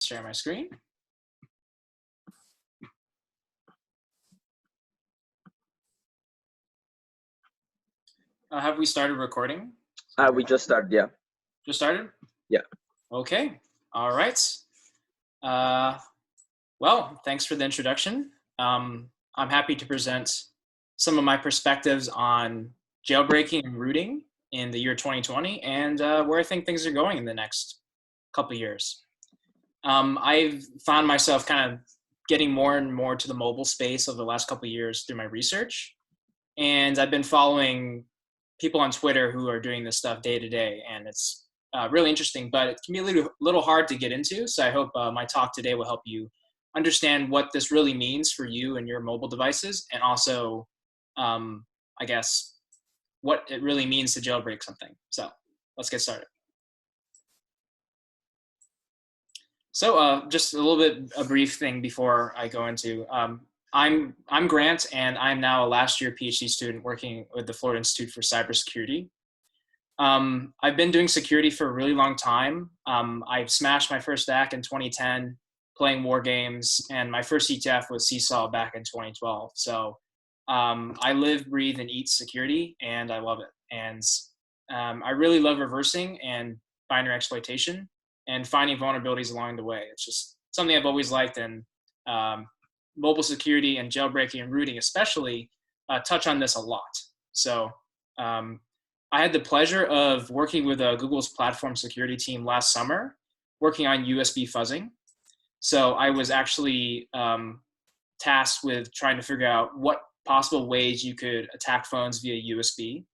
Share my screen. Have we started recording? We just started, yeah. Just started? Yeah. Okay. All right. Well, thanks for the introduction. I'm happy to present some of my perspectives on jailbreaking and rooting in the year 2020 and where I think things are going in the next couple of years. I've found myself kind of getting more and more to the mobile space over the last couple of years through my research. And I've been following people on Twitter who are doing this stuff day to day, and it's really interesting, but it can be a little hard to get into. So I hope my talk today will help you understand what this really means for you and your mobile devices, and also, I guess, what it really means to jailbreak something. So let's get started. So just a little bit, a brief thing before I go into, I'm Grant, and I'm now a last year PhD student working with the Florida Institute for Cybersecurity. I've been doing security for a really long time. I smashed my first stack in 2010 playing war games, and my first ETF was Seesaw back in 2012. So I live, breathe, and eat security, and I love it. And I really love reversing and binary exploitation and finding vulnerabilities along the way. It's just something I've always liked, and mobile security and jailbreaking and rooting especially touch on this a lot. So I had the pleasure of working with Google's platform security team last summer, working on USB fuzzing. So I was actually tasked with trying to figure out what possible ways you could attack phones via USB.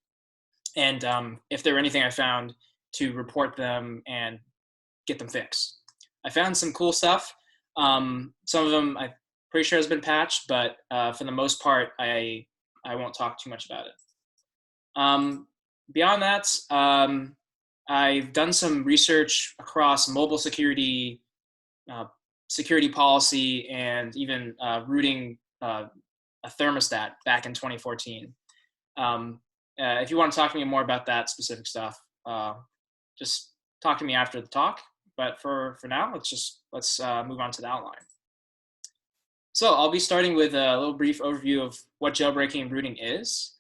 And if there were anything I found, to report them and get them fixed. I found some cool stuff. Some of them I'm pretty sure has been patched, but for the most part, I won't talk too much about it. Beyond that, I've done some research across mobile security, security policy, and even rooting a thermostat back in 2014. If you want to talk to me more about that specific stuff, just talk to me after the talk. But for now, let's move on to the outline. So I'll be starting with a little brief overview of what jailbreaking and rooting is.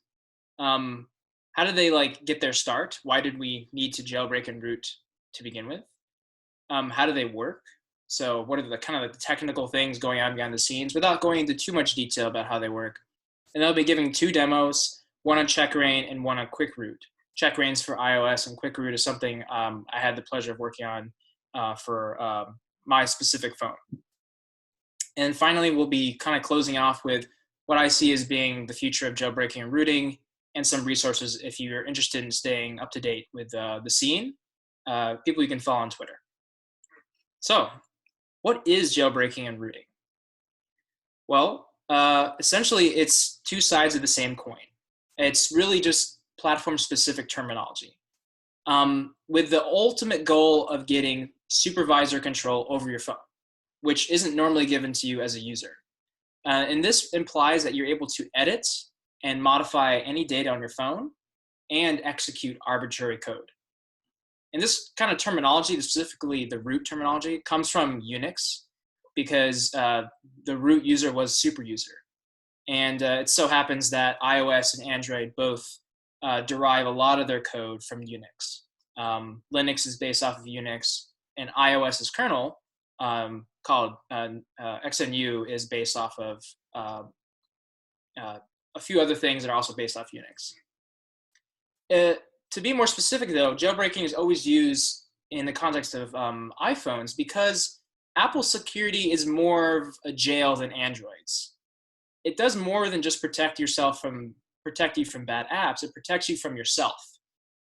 How did they get their start? Why did we need to jailbreak and root to begin with? How do they work? So what are the kind of the technical things going on behind the scenes without going into too much detail about how they work? And I'll be giving two demos, one on Check-rein and one on Quick Root. Check-rein's for iOS, and Quick Root is something I had the pleasure of working on for my specific phone. And finally, we'll be kind of closing off with what I see as being the future of jailbreaking and rooting, and some resources if you're interested in staying up to date with the scene, people you can follow on Twitter. So what is jailbreaking and rooting? Well, essentially, it's two sides of the same coin. It's really just platform-specific terminology, with the ultimate goal of getting supervisor control over your phone, which isn't normally given to you as a user. And this implies that you're able to edit and modify any data on your phone and execute arbitrary code. And this kind of terminology, specifically the root terminology, comes from Unix, because the root user was super user. And it so happens that iOS and Android both derive a lot of their code from Unix. Linux is based off of Unix, and iOS's kernel, called XNU, is based off of a few other things that are also based off Unix. To be more specific, though, jailbreaking is always used in the context of iPhones because Apple's security is more of a jail than Android's. It does more than just protect you from bad apps. It protects you from yourself.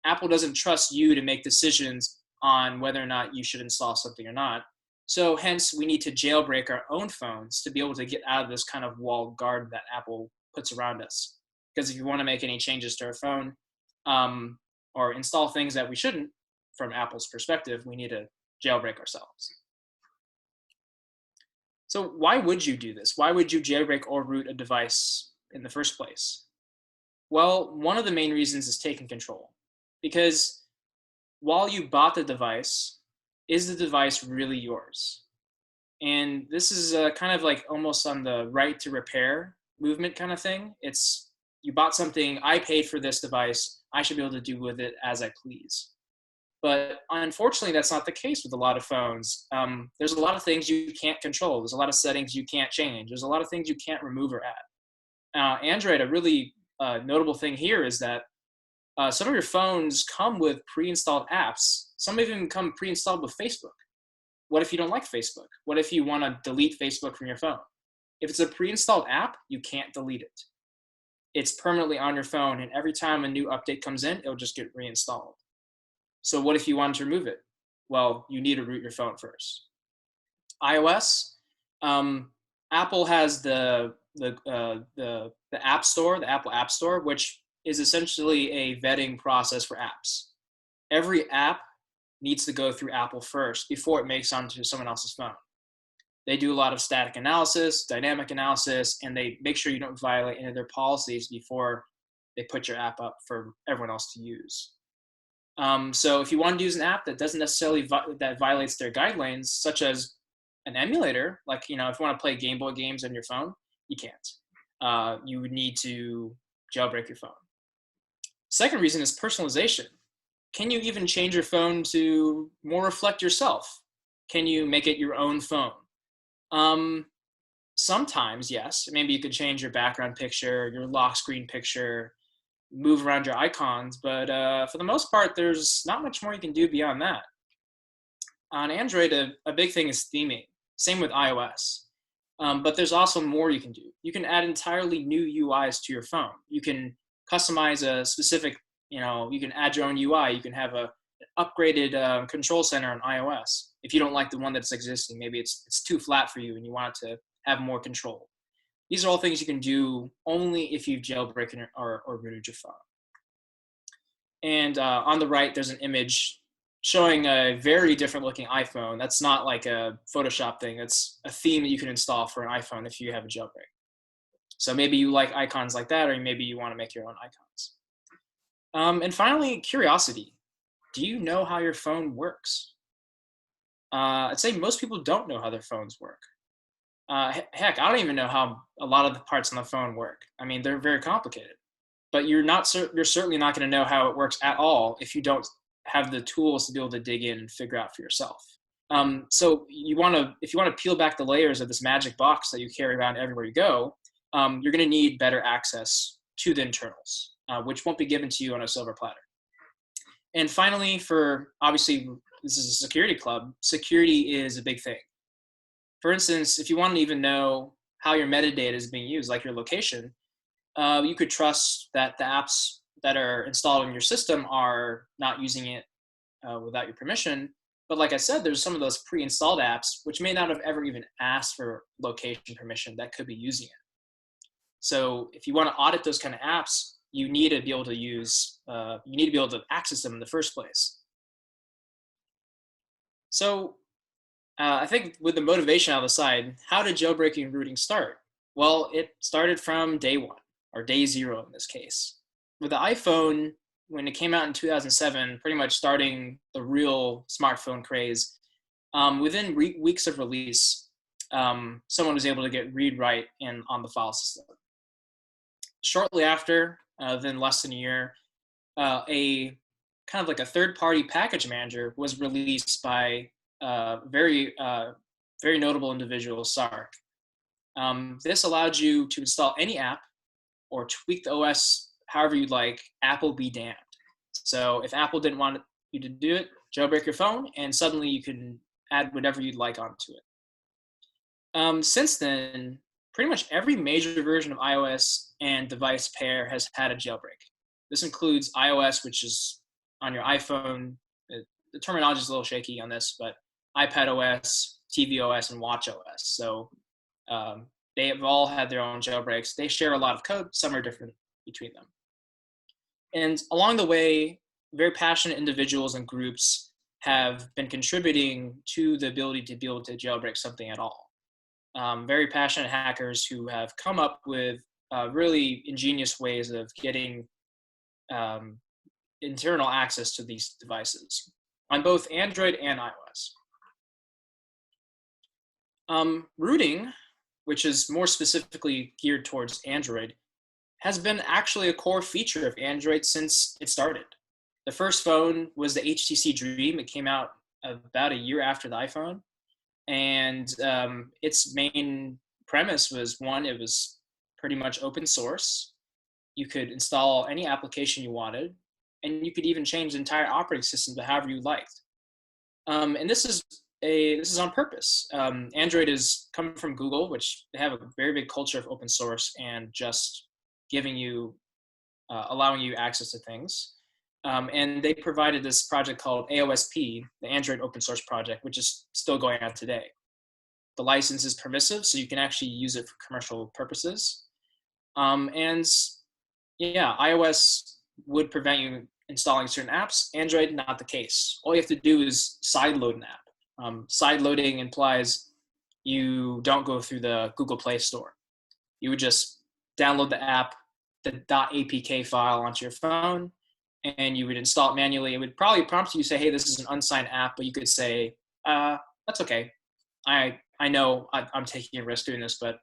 Apple doesn't trust you to make decisions on whether or not you should install something or not. So hence, we need to jailbreak our own phones to be able to get out of this kind of walled garden that Apple puts around us. Because if you want to make any changes to our phone, or install things that we shouldn't, from Apple's perspective, we need to jailbreak ourselves. So why would you do this? Why would you jailbreak or root a device in the first place? Well, one of the main reasons is taking control. Because while you bought the device, is the device really yours? And this is kind of like almost on the right to repair movement kind of thing. It's you bought something, I paid for this device, I should be able to do with it as I please. But unfortunately, that's not the case with a lot of phones. There's a lot of things you can't control. There's a lot of settings you can't change. There's a lot of things you can't remove or add. Android, a really notable thing here is that some of your phones come with pre-installed apps. Some even come pre-installed with Facebook. What if you don't like Facebook? What if you want to delete Facebook from your phone? If it's a pre-installed app, you can't delete it. It's permanently on your phone, and every time a new update comes in, it'll just get reinstalled. So what if you want to remove it? Well, you need to root your phone first. iOS, Apple has the App Store, the Apple App Store, which is essentially a vetting process for apps. Every app needs to go through Apple first before it makes onto someone else's phone. They do a lot of static analysis, dynamic analysis, and they make sure you don't violate any of their policies before they put your app up for everyone else to use. So if you want to use an app that doesn't necessarily that violates their guidelines, such as an emulator, like if you want to play Game Boy games on your phone, you can't. You would need to jailbreak your phone. Second reason is personalization. Can you even change your phone to more reflect yourself? Can you make it your own phone? Sometimes, yes. Maybe you could change your background picture, your lock screen picture, move around your icons, but for the most part, there's not much more you can do beyond that. On Android, a big thing is theming. Same with iOS. But there's also more you can do. You can add entirely new UIs to your phone. You can customize a specific, you can add your own UI. You can have an upgraded control center on iOS. If you don't like the one that's existing, maybe it's too flat for you and you want it to have more control. These are all things you can do only if you've jailbroken or rooted your phone. And on the right, there's an image showing a very different looking iPhone. That's not like a Photoshop thing. It's a theme that you can install for an iPhone if you have a jailbreak. So maybe you like icons like that, or maybe you want to make your own icons. And finally, curiosity. Do you know how your phone works? I'd say most people don't know how their phones work. Heck, I don't even know how a lot of the parts on the phone work. I mean, they're very complicated. But you're certainly not going to know how it works at all if you don't have the tools to be able to dig in and figure out for yourself. So if you want to peel back the layers of this magic box that you carry around everywhere you go, you're going to need better access to the internals, which won't be given to you on a silver platter. And finally, obviously, this is a security club, security is a big thing. For instance, if you want to even know how your metadata is being used, like your location, you could trust that the apps that are installed in your system are not using it without your permission. But like I said, there's some of those pre-installed apps which may not have ever even asked for location permission that could be using it. So if you want to audit those kind of apps, you need to be able to access them in the first place. So I think with the motivation on the side, how did jailbreaking and rooting start? Well, it started from day one, or day zero in this case. With the iPhone, when it came out in 2007, pretty much starting the real smartphone craze, within weeks of release, someone was able to get read-write on the file system. Shortly after, then less than a year, a kind of like a third-party package manager was released by very notable individual, Sark. This allowed you to install any app or tweak the OS however you'd like. Apple be damned. So if Apple didn't want you to do it, jailbreak your phone, and suddenly you can add whatever you'd like onto it. Since then, pretty much every major version of iOS and device pair has had a jailbreak. This includes iOS, which is on your iPhone. The terminology is a little shaky on this, but iPadOS, tvOS, and watchOS. So they have all had their own jailbreaks. They share a lot of code. Some are different between them. And along the way, very passionate individuals and groups have been contributing to the ability to be able to jailbreak something at all. Very passionate hackers who have come up with really ingenious ways of getting internal access to these devices on both Android and iOS. Rooting, which is more specifically geared towards Android, has been actually a core feature of Android since it started. The first phone was the HTC Dream. It came out about a year after the iPhone. And its main premise was one, it was pretty much open source. You could install any application you wanted, and you could even change the entire operating system to however you liked. And this is on purpose. Android is coming from Google, which they have a very big culture of open source and just giving you, allowing you access to things. And they provided this project called AOSP, the Android Open Source Project, which is still going on today. The license is permissive, so you can actually use it for commercial purposes. And yeah, iOS would prevent you installing certain apps. Android, not the case. All you have to do is sideload an app. Side loading implies you don't go through the Google Play Store. You would just download the app, the .apk file onto your phone, and you would install it manually. It would probably prompt you to say, hey, this is an unsigned app, but you could say, that's okay. I know I'm taking a risk doing this, but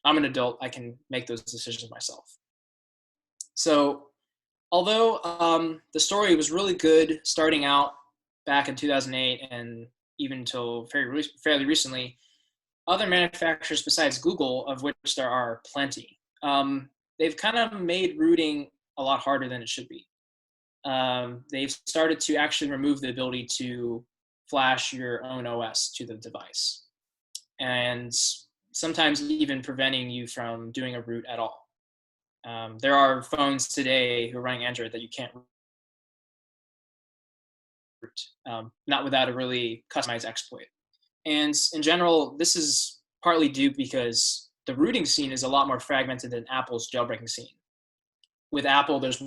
I'm an adult. I can make those decisions myself. So although the story was really good starting out back in 2008 and even until fairly recently, other manufacturers besides Google, of which there are plenty, they've kind of made rooting a lot harder than it should be. They've started to actually remove the ability to flash your own OS to the device, and sometimes even preventing you from doing a root at all. There are phones today who are running Android that you can't root, not without a really customized exploit. And in general, this is partly due because the rooting scene is a lot more fragmented than Apple's jailbreaking scene. With Apple, there's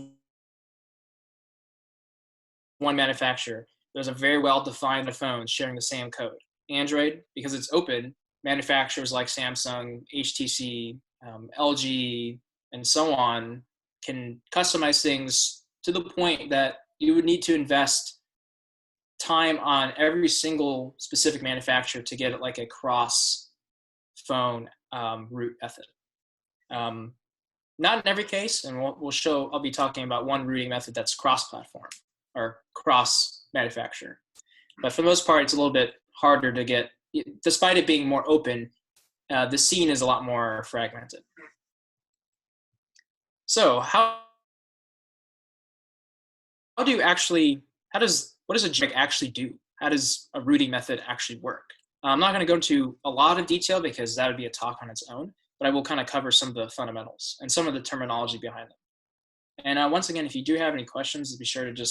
one manufacturer. There's a very well-defined phone sharing the same code. Android, because it's open, manufacturers like Samsung, HTC, LG, and so on can customize things to the point that you would need to invest time on every single specific manufacturer to get it like a cross phone root method. Not in every case, and I'll be talking about one rooting method that's cross-platform or cross-manufacturer. But for the most part, it's a little bit harder to get, despite it being more open, the scene is a lot more fragmented. So what does a jailbreak actually do? How does a rooting method actually work? I'm not going to go into a lot of detail because that would be a talk on its own, but I will kind of cover some of the fundamentals and some of the terminology behind them. And once again, if you do have any questions, be sure to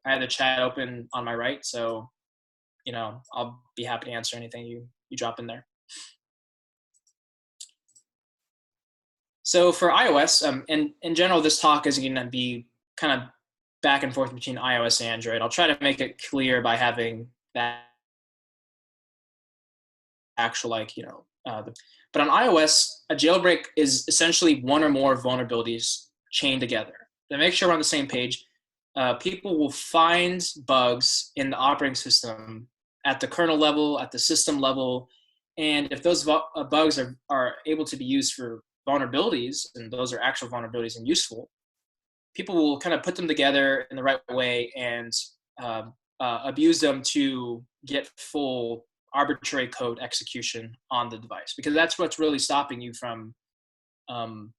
I have the chat open on my right, so I'll be happy to answer anything you drop in there. So for iOS, and in general, this talk is going to be kind of back and forth between iOS and Android. I'll try to make it clear by having that actual but on iOS, a jailbreak is essentially one or more vulnerabilities chained together. To make sure we're on the same page, people will find bugs in the operating system at the kernel level, at the system level, and if those bugs are able to be used for vulnerabilities, and those are actual vulnerabilities and useful, people will kind of put them together in the right way and abuse them to get full arbitrary code execution on the device, because that's what's really stopping you from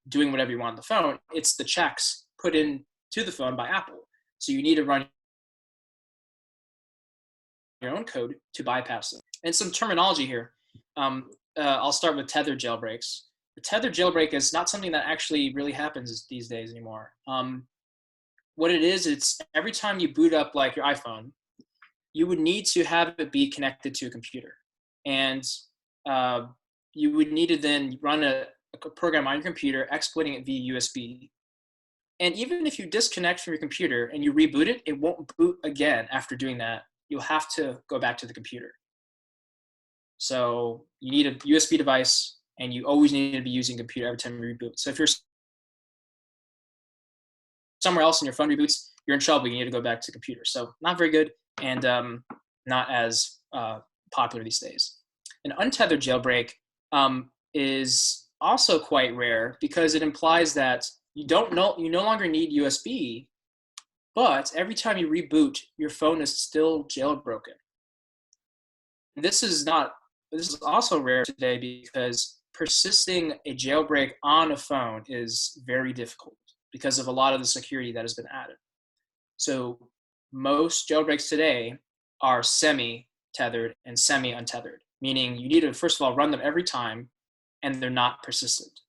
doing whatever you want on the phone. It's the checks put into the phone by Apple. So you need to run your own code to bypass them. And some terminology here. I'll start with tethered jailbreaks. The tethered jailbreak is not something that actually really happens these days anymore. What it is, it's every time you boot up like your iPhone, you would need to have it be connected to a computer. And you would need to then run a program on your computer, exploiting it via USB. And even if you disconnect from your computer and you reboot it, it won't boot again after doing that. You'll have to go back to the computer. So you need a USB device, and you always need to be using a computer every time you reboot. So if you're somewhere else and your phone reboots, you're in trouble. You need to go back to the computer. So not very good, and not as popular these days. An untethered jailbreak is also quite rare because it implies that you no longer need USB, but every time you reboot, your phone is still jailbroken. This is also rare today because persisting a jailbreak on a phone is very difficult because of a lot of the security that has been added. So most jailbreaks today are semi-tethered and semi-untethered, meaning you need to, first of all, run them every time, and they're not persistent.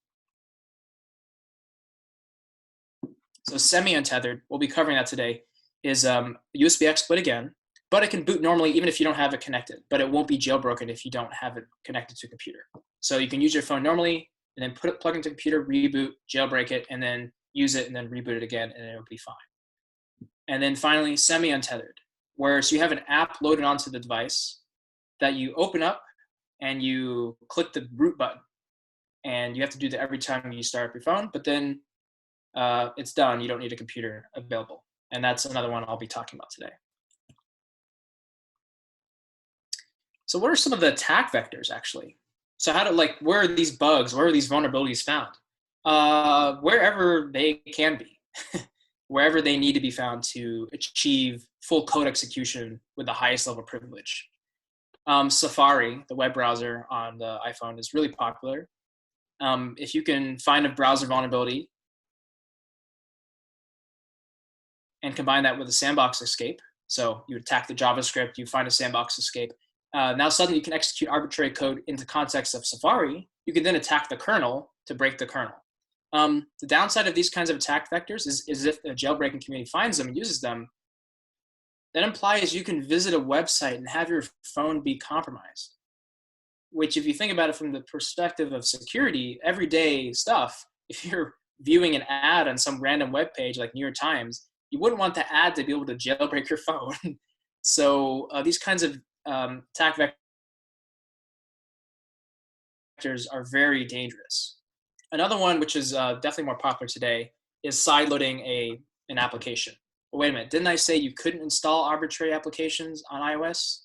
So semi-untethered, we'll be covering that today, is USB exploit again, but it can boot normally even if you don't have it connected, but it won't be jailbroken if you don't have it connected to a computer. So you can use your phone normally, and then plug it into a computer, reboot, jailbreak it, and then use it, and then reboot it again, and it'll be fine. And then finally, semi-untethered, where so you have an app loaded onto the device that you open up and you click the root button. And you have to do that every time you start up your phone, but then it's done. You don't need a computer available. And that's another one I'll be talking about today. So what are some of the attack vectors, actually? So where are these bugs, where are these vulnerabilities found? Wherever they can be. Wherever they need to be found to achieve full code execution with the highest level of privilege. Safari, the web browser on the iPhone, is really popular. If you can find a browser vulnerability and combine that with a sandbox escape, so you attack the JavaScript, you find a sandbox escape, now suddenly you can execute arbitrary code in the context of Safari. You can then attack the kernel to break the kernel. The downside of these kinds of attack vectors is if the jailbreaking community finds them and uses them, that implies you can visit a website and have your phone be compromised. Which, if you think about it from the perspective of security, everyday stuff, if you're viewing an ad on some random web page like New York Times, you wouldn't want the ad to be able to jailbreak your phone. So these kinds of attack vectors are very dangerous. Another one, which is definitely more popular today, is sideloading an application. But wait a minute, didn't I say you couldn't install arbitrary applications on iOS?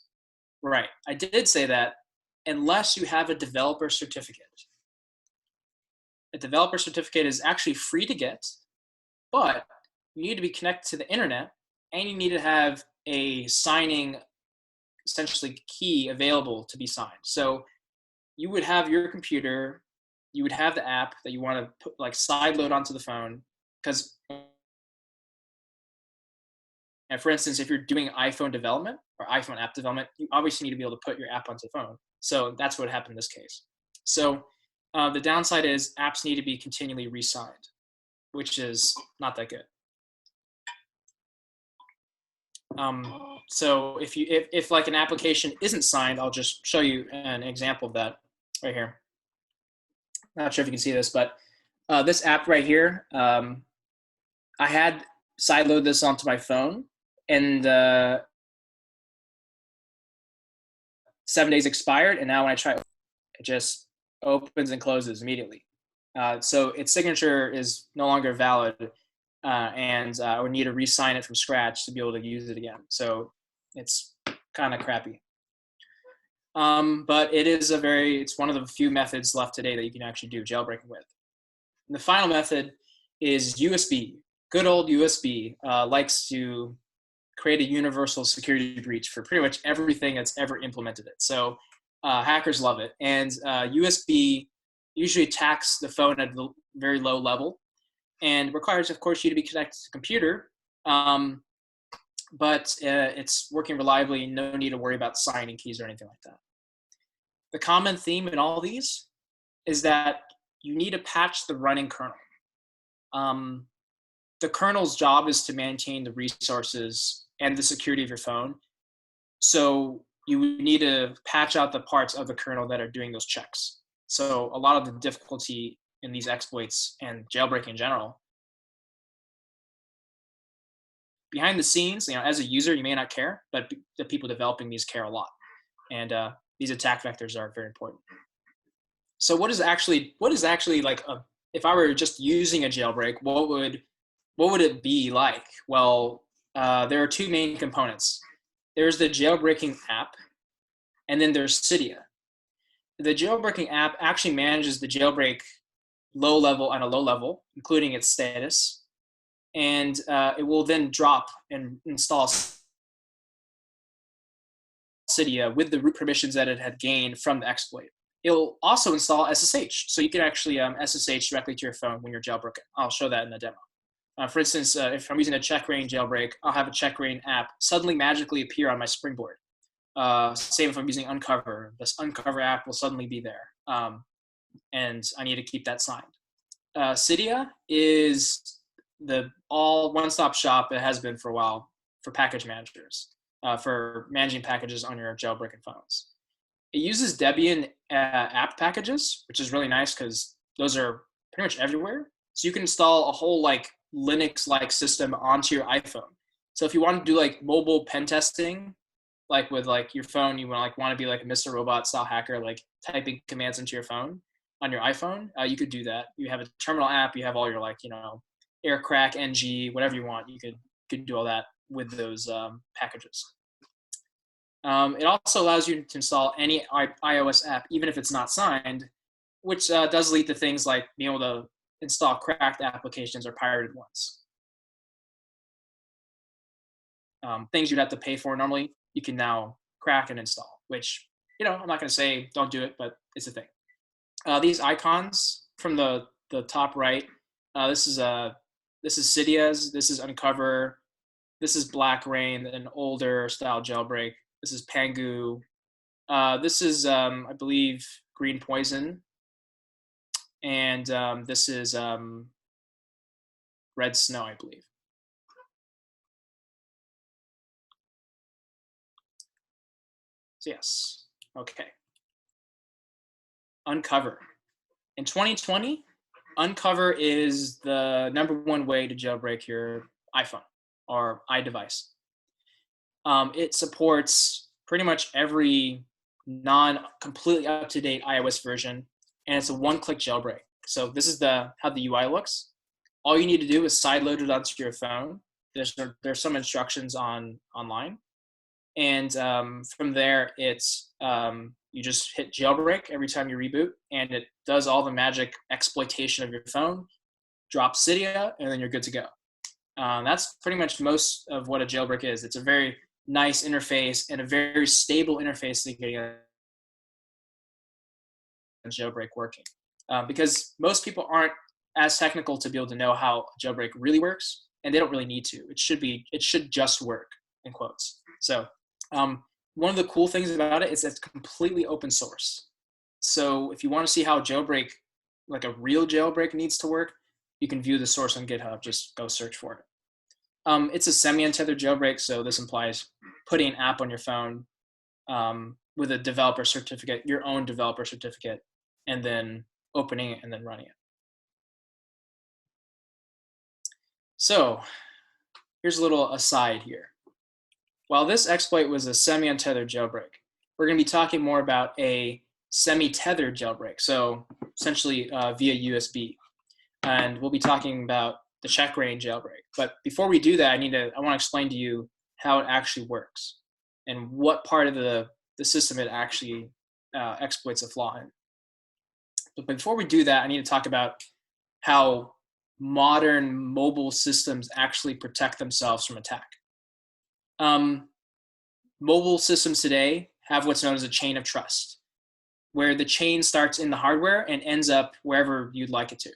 Right, I did say that, unless you have a developer certificate. A developer certificate is actually free to get, but you need to be connected to the internet, and you need to have a signing, essentially, key available to be signed. So you would have your computer, you would have the app that you want to put, like, sideload onto the phone, because, and for instance, if you're doing iPhone development or iPhone app development, you obviously need to be able to put your app onto the phone. So that's what happened in this case. So the downside is apps need to be continually re-signed, which is not that good. So if like an application isn't signed, I'll just show you an example of that right here. Not sure if you can see this, but this app right here, I had sideload this onto my phone, and 7 days expired, and now when I try, it just opens and closes immediately. So its signature is no longer valid, and I would need to re-sign it from scratch to be able to use it again. So it's kind of crappy. But it's one of the few methods left today that you can actually do jailbreaking with. And the final method is USB. Good old USB likes to create a universal security breach for pretty much everything that's ever implemented it. So hackers love it. And USB usually attacks the phone at a very low level and requires, of course, you to be connected to the computer. But it's working reliably, no need to worry about signing keys or anything like that. The common theme in all these is that you need to patch the running kernel. The kernel's job is to maintain the resources and the security of your phone. So you need to patch out the parts of the kernel that are doing those checks. So a lot of the difficulty in these exploits and jailbreak in general, behind the scenes, as a user, you may not care, but the people developing these care a lot. And these attack vectors are very important. So what is actually like if I were just using a jailbreak, what would it be like? Well, there are two main components. There's the jailbreaking app, and then there's Cydia. the jailbreaking app actually manages the jailbreak low level and a low level, including its status, and it will then drop and install Cydia with the root permissions that it had gained from the exploit. It'll also install SSH, so you can actually SSH directly to your phone when you're jailbroken. I'll show that in the demo. For instance, if I'm using a Check-rein jailbreak, I'll have a Check-rein app suddenly magically appear on my Springboard. Same if I'm using Uncover. This Uncover app will suddenly be there, and I need to keep that signed. Cydia is the all one-stop shop. It has been for a while for package managers, for managing packages on your jailbroken phones. It uses Debian app packages, which is really nice because those are pretty much everywhere. So you can install a whole like Linux-like system onto your iPhone. So if you want to do like mobile pen testing, like with like your phone, you want to be like a Mr. Robot style hacker, like typing commands into your phone on your iPhone, you could do that. You have a terminal app, you have all your like, Aircrack, NG, whatever you want. You could do all that with those packages. It also allows you to install any iOS app, even if it's not signed, which does lead to things like being able to install cracked applications or pirated ones. Things you'd have to pay for normally, you can now crack and install, which, I'm not going to say don't do it, but it's a thing. These icons from the top right, this is Cydia's, this is Uncover, this is Black Rain, an older style jailbreak. This is Pangu. This is, I believe, Green Poison. And this is Red Snow, I believe. So yes, okay. Uncover. In 2020, Uncover is the #1 way to jailbreak your iPhone or iDevice. It supports pretty much every non-completely up-to-date iOS version, and it's a one-click jailbreak. So this is how the UI looks. All you need to do is sideload it onto your phone. There's some instructions online, and from there it's you just hit jailbreak every time you reboot, and it does all the magic exploitation of your phone, drops Cydia, and then you're good to go. That's pretty much most of what a jailbreak is. It's a very nice interface and a very stable interface to getting a jailbreak working. Because most people aren't as technical to be able to know how a jailbreak really works, and they don't really need to. It should just work, in quotes. So one of the cool things about it is it's completely open source. So if you want to see how jailbreak, like a real jailbreak, needs to work, you can view the source on GitHub. Just go search for it. It's a semi-untethered jailbreak, so this implies putting an app on your phone with a developer certificate, your own developer certificate, and then opening it and then running it. So here's a little aside here. While this exploit was a semi-untethered jailbreak, we're going to be talking more about a semi-tethered jailbreak, so essentially via USB. And we'll be talking about the Check-rein jailbreak. But before we do that, I want to explain to you how it actually works and what part of the system it actually exploits a flaw in. But before we do that, I need to talk about how modern mobile systems actually protect themselves from attack. Mobile systems today have what's known as a chain of trust, where the chain starts in the hardware and ends up wherever you'd like it to.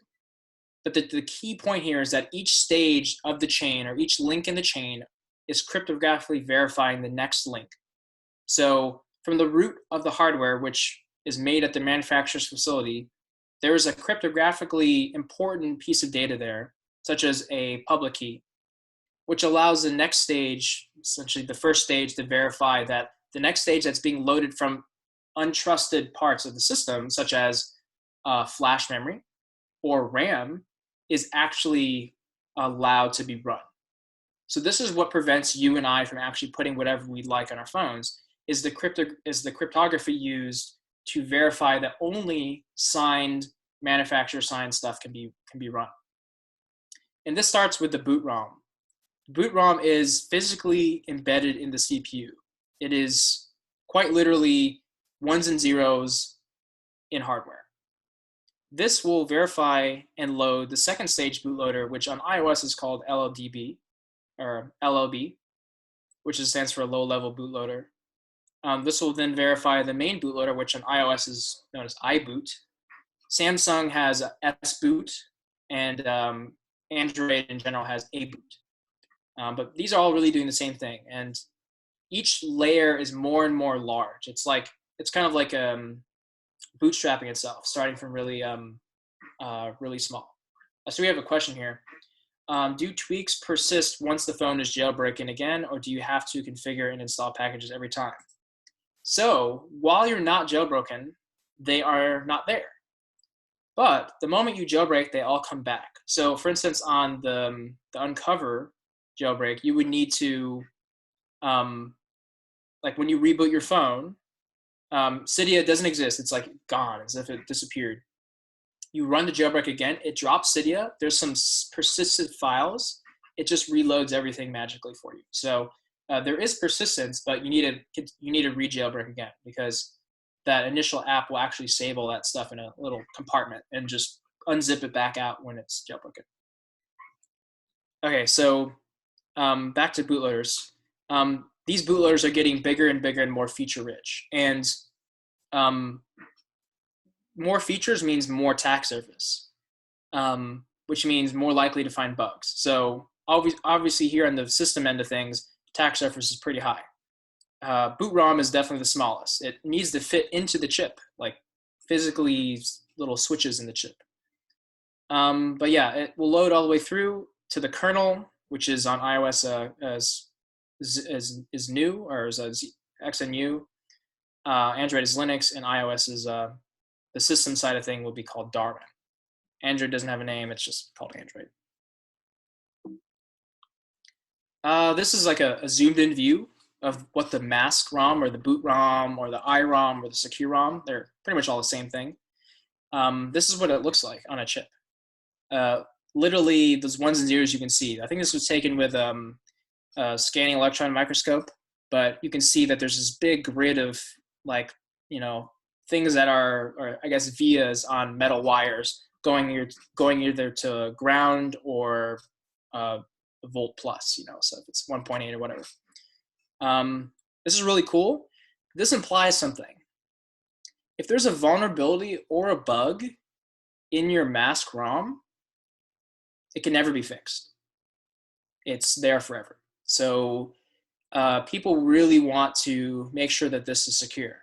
But the key point here is that each stage of the chain, or each link in the chain, is cryptographically verifying the next link. So from the root of the hardware, which is made at the manufacturer's facility, there is a cryptographically important piece of data there, such as a public key, which allows the next stage, essentially the first stage, to verify that the next stage that's being loaded from untrusted parts of the system, such as flash memory or RAM, is actually allowed to be run. So this is what prevents you and I from actually putting whatever we'd like on our phones, is the cryptography used to verify that only signed, manufacturer-signed stuff can be run. And this starts with the boot ROM. Boot ROM is physically embedded in the CPU. It is quite literally ones and zeros in hardware. This will verify and load the second stage bootloader, which on iOS is called LLDB, or LLB, which stands for low level bootloader. This will then verify the main bootloader, which on iOS is known as iBoot. Samsung has S-Boot, and Android in general has A-Boot. But these are all really doing the same thing. And each layer is more and more large. It's kind of like bootstrapping itself, starting from really small. So we have a question here. Do tweaks persist once the phone is jailbroken again, or do you have to configure and install packages every time? So while you're not jailbroken, they are not there. But the moment you jailbreak, they all come back. So for instance, on the Uncover jailbreak, you would need to, like when you reboot your phone, Cydia doesn't exist. It's like gone, as if it disappeared. You run the jailbreak again, it drops Cydia. There's some persistent files. It just reloads everything magically for you. So there is persistence, but you need to re-jailbreak again, because that initial app will actually save all that stuff in a little compartment and just unzip it back out when it's jailbroken. Okay, so back to bootloaders. These bootloaders are getting bigger and bigger and more feature rich. And more features means more attack surface, which means more likely to find bugs. So obviously here on the system end of things, attack surface is pretty high. Boot ROM is definitely the smallest. It needs to fit into the chip, like physically little switches in the chip. But yeah, it will load all the way through to the kernel, which is on iOS is new, or is XNU. Android is Linux, and iOS is the system side of thing will be called Darwin. Android doesn't have a name; it's just called Android. This is like a zoomed-in view of what the mask ROM or the boot ROM or the iROM or the secure ROM, they're pretty much all the same thing. This is what it looks like on a chip. Literally, those ones and zeros you can see. I think this was taken with a scanning electron microscope, but you can see that there's this big grid of things that are, or I guess, vias on metal wires going either to ground or a volt plus, so if it's 1.8 or whatever. This is really cool. This implies something. If there's a vulnerability or a bug in your mask ROM, it can never be fixed. It's there forever. So people really want to make sure that this is secure.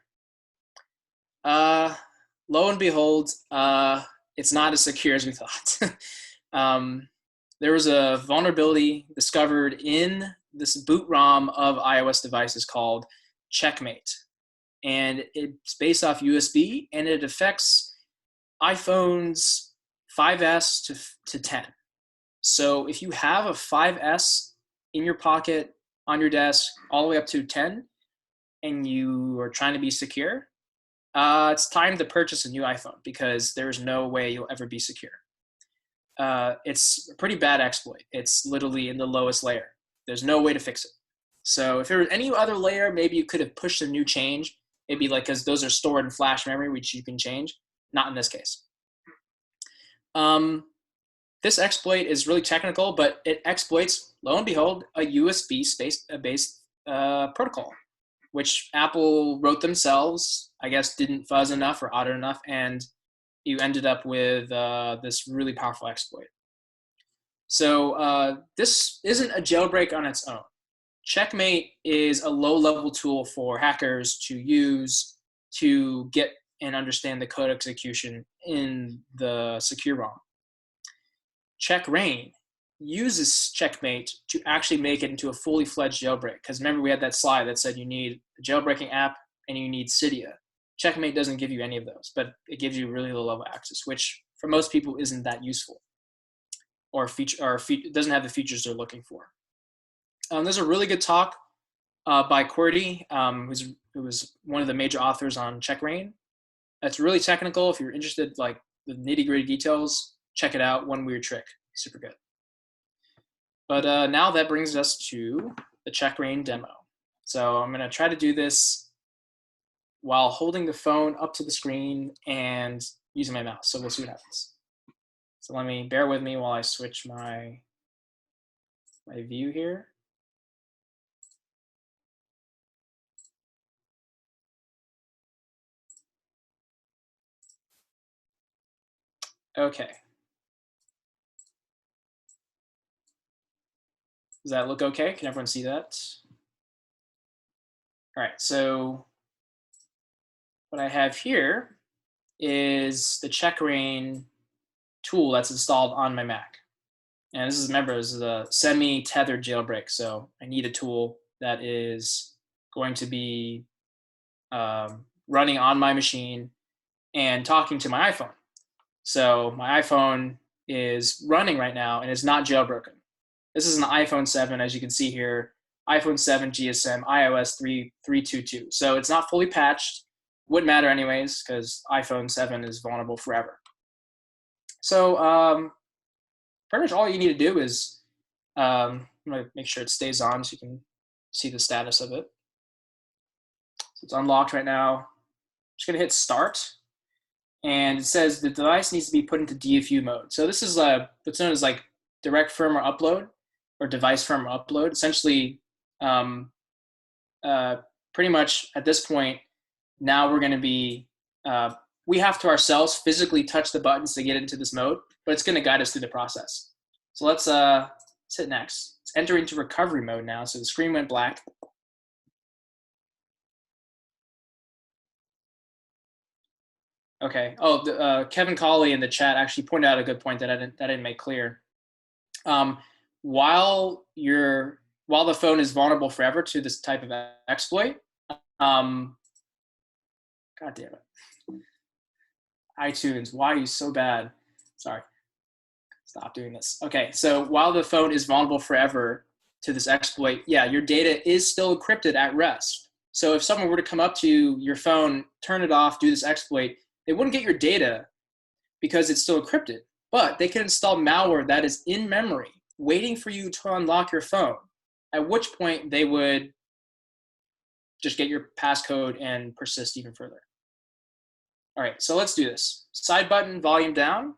Lo and behold, it's not as secure as we thought. There was a vulnerability discovered in this boot ROM of iOS devices called Checkmate. And it's based off USB, and it affects iPhones 5S to 10. So if you have a 5S in your pocket, on your desk, all the way up to 10, and you are trying to be secure, it's time to purchase a new iPhone, because there's no way you'll ever be secure. It's a pretty bad exploit. It's literally in the lowest layer. There's no way to fix it. So if there was any other layer, maybe you could have pushed a new change. Maybe like, because those are stored in flash memory, which you can change. Not in this case. This exploit is really technical, but it exploits, lo and behold, a USB-based protocol, which Apple wrote themselves, I guess didn't fuzz enough or auto enough, and you ended up with this really powerful exploit. So this isn't a jailbreak on its own. Checkmate is a low-level tool for hackers to use to get and understand the code execution in the secure ROM. Check-rein uses Checkmate to actually make it into a fully fledged jailbreak. Because remember, we had that slide that said you need a jailbreaking app and you need Cydia. Checkmate doesn't give you any of those, but it gives you really low-level access, which for most people isn't that useful, or doesn't have the features they're looking for. There's a really good talk by Qwerty, who was one of the major authors on Check-rein. It's really technical. If you're interested, like the nitty-gritty details, check it out. One weird trick, super good. But now that brings us to the Check-rein demo. So I'm going to try to do this while holding the phone up to the screen and using my mouse. So we'll see what happens. So bear with me while I switch my view here. Okay. Does that look okay? Can everyone see that? All right, so what I have here is the Check-rein tool that's installed on my Mac. And this is, remember, this is a semi-tethered jailbreak. So I need a tool that is going to be running on my machine and talking to my iPhone. So my iPhone is running right now and is not jailbroken. This is an iPhone 7, as you can see here, iPhone 7 GSM iOS 3.322. So it's not fully patched. Wouldn't matter anyways, because iPhone 7 is vulnerable forever. So pretty much all you need to do is, I'm going to make sure it stays on so you can see the status of it. So it's unlocked right now. I'm just going to hit start. And it says the device needs to be put into DFU mode. So this is what's known as like direct firmware upload or device firmware upload. Essentially, pretty much at this point, now we're going to be, we have to ourselves physically touch the buttons to get into this mode, but it's going to guide us through the process. So let's hit next. Let's enter into recovery mode now. So the screen went black. Okay. Oh, Kevin Colley in the chat actually pointed out a good point that I didn't make clear. While the phone is vulnerable forever to this type of exploit, God damn it, iTunes, why are you so bad? Sorry, stop doing this. Okay, so while the phone is vulnerable forever to this exploit, yeah, your data is still encrypted at rest. So if someone were to come up to your phone, turn it off, do this exploit, they wouldn't get your data because it's still encrypted, but they can install malware that is in memory waiting for you to unlock your phone, at which point they would just get your passcode and persist even further. All right, so let's do this. Side button, volume down.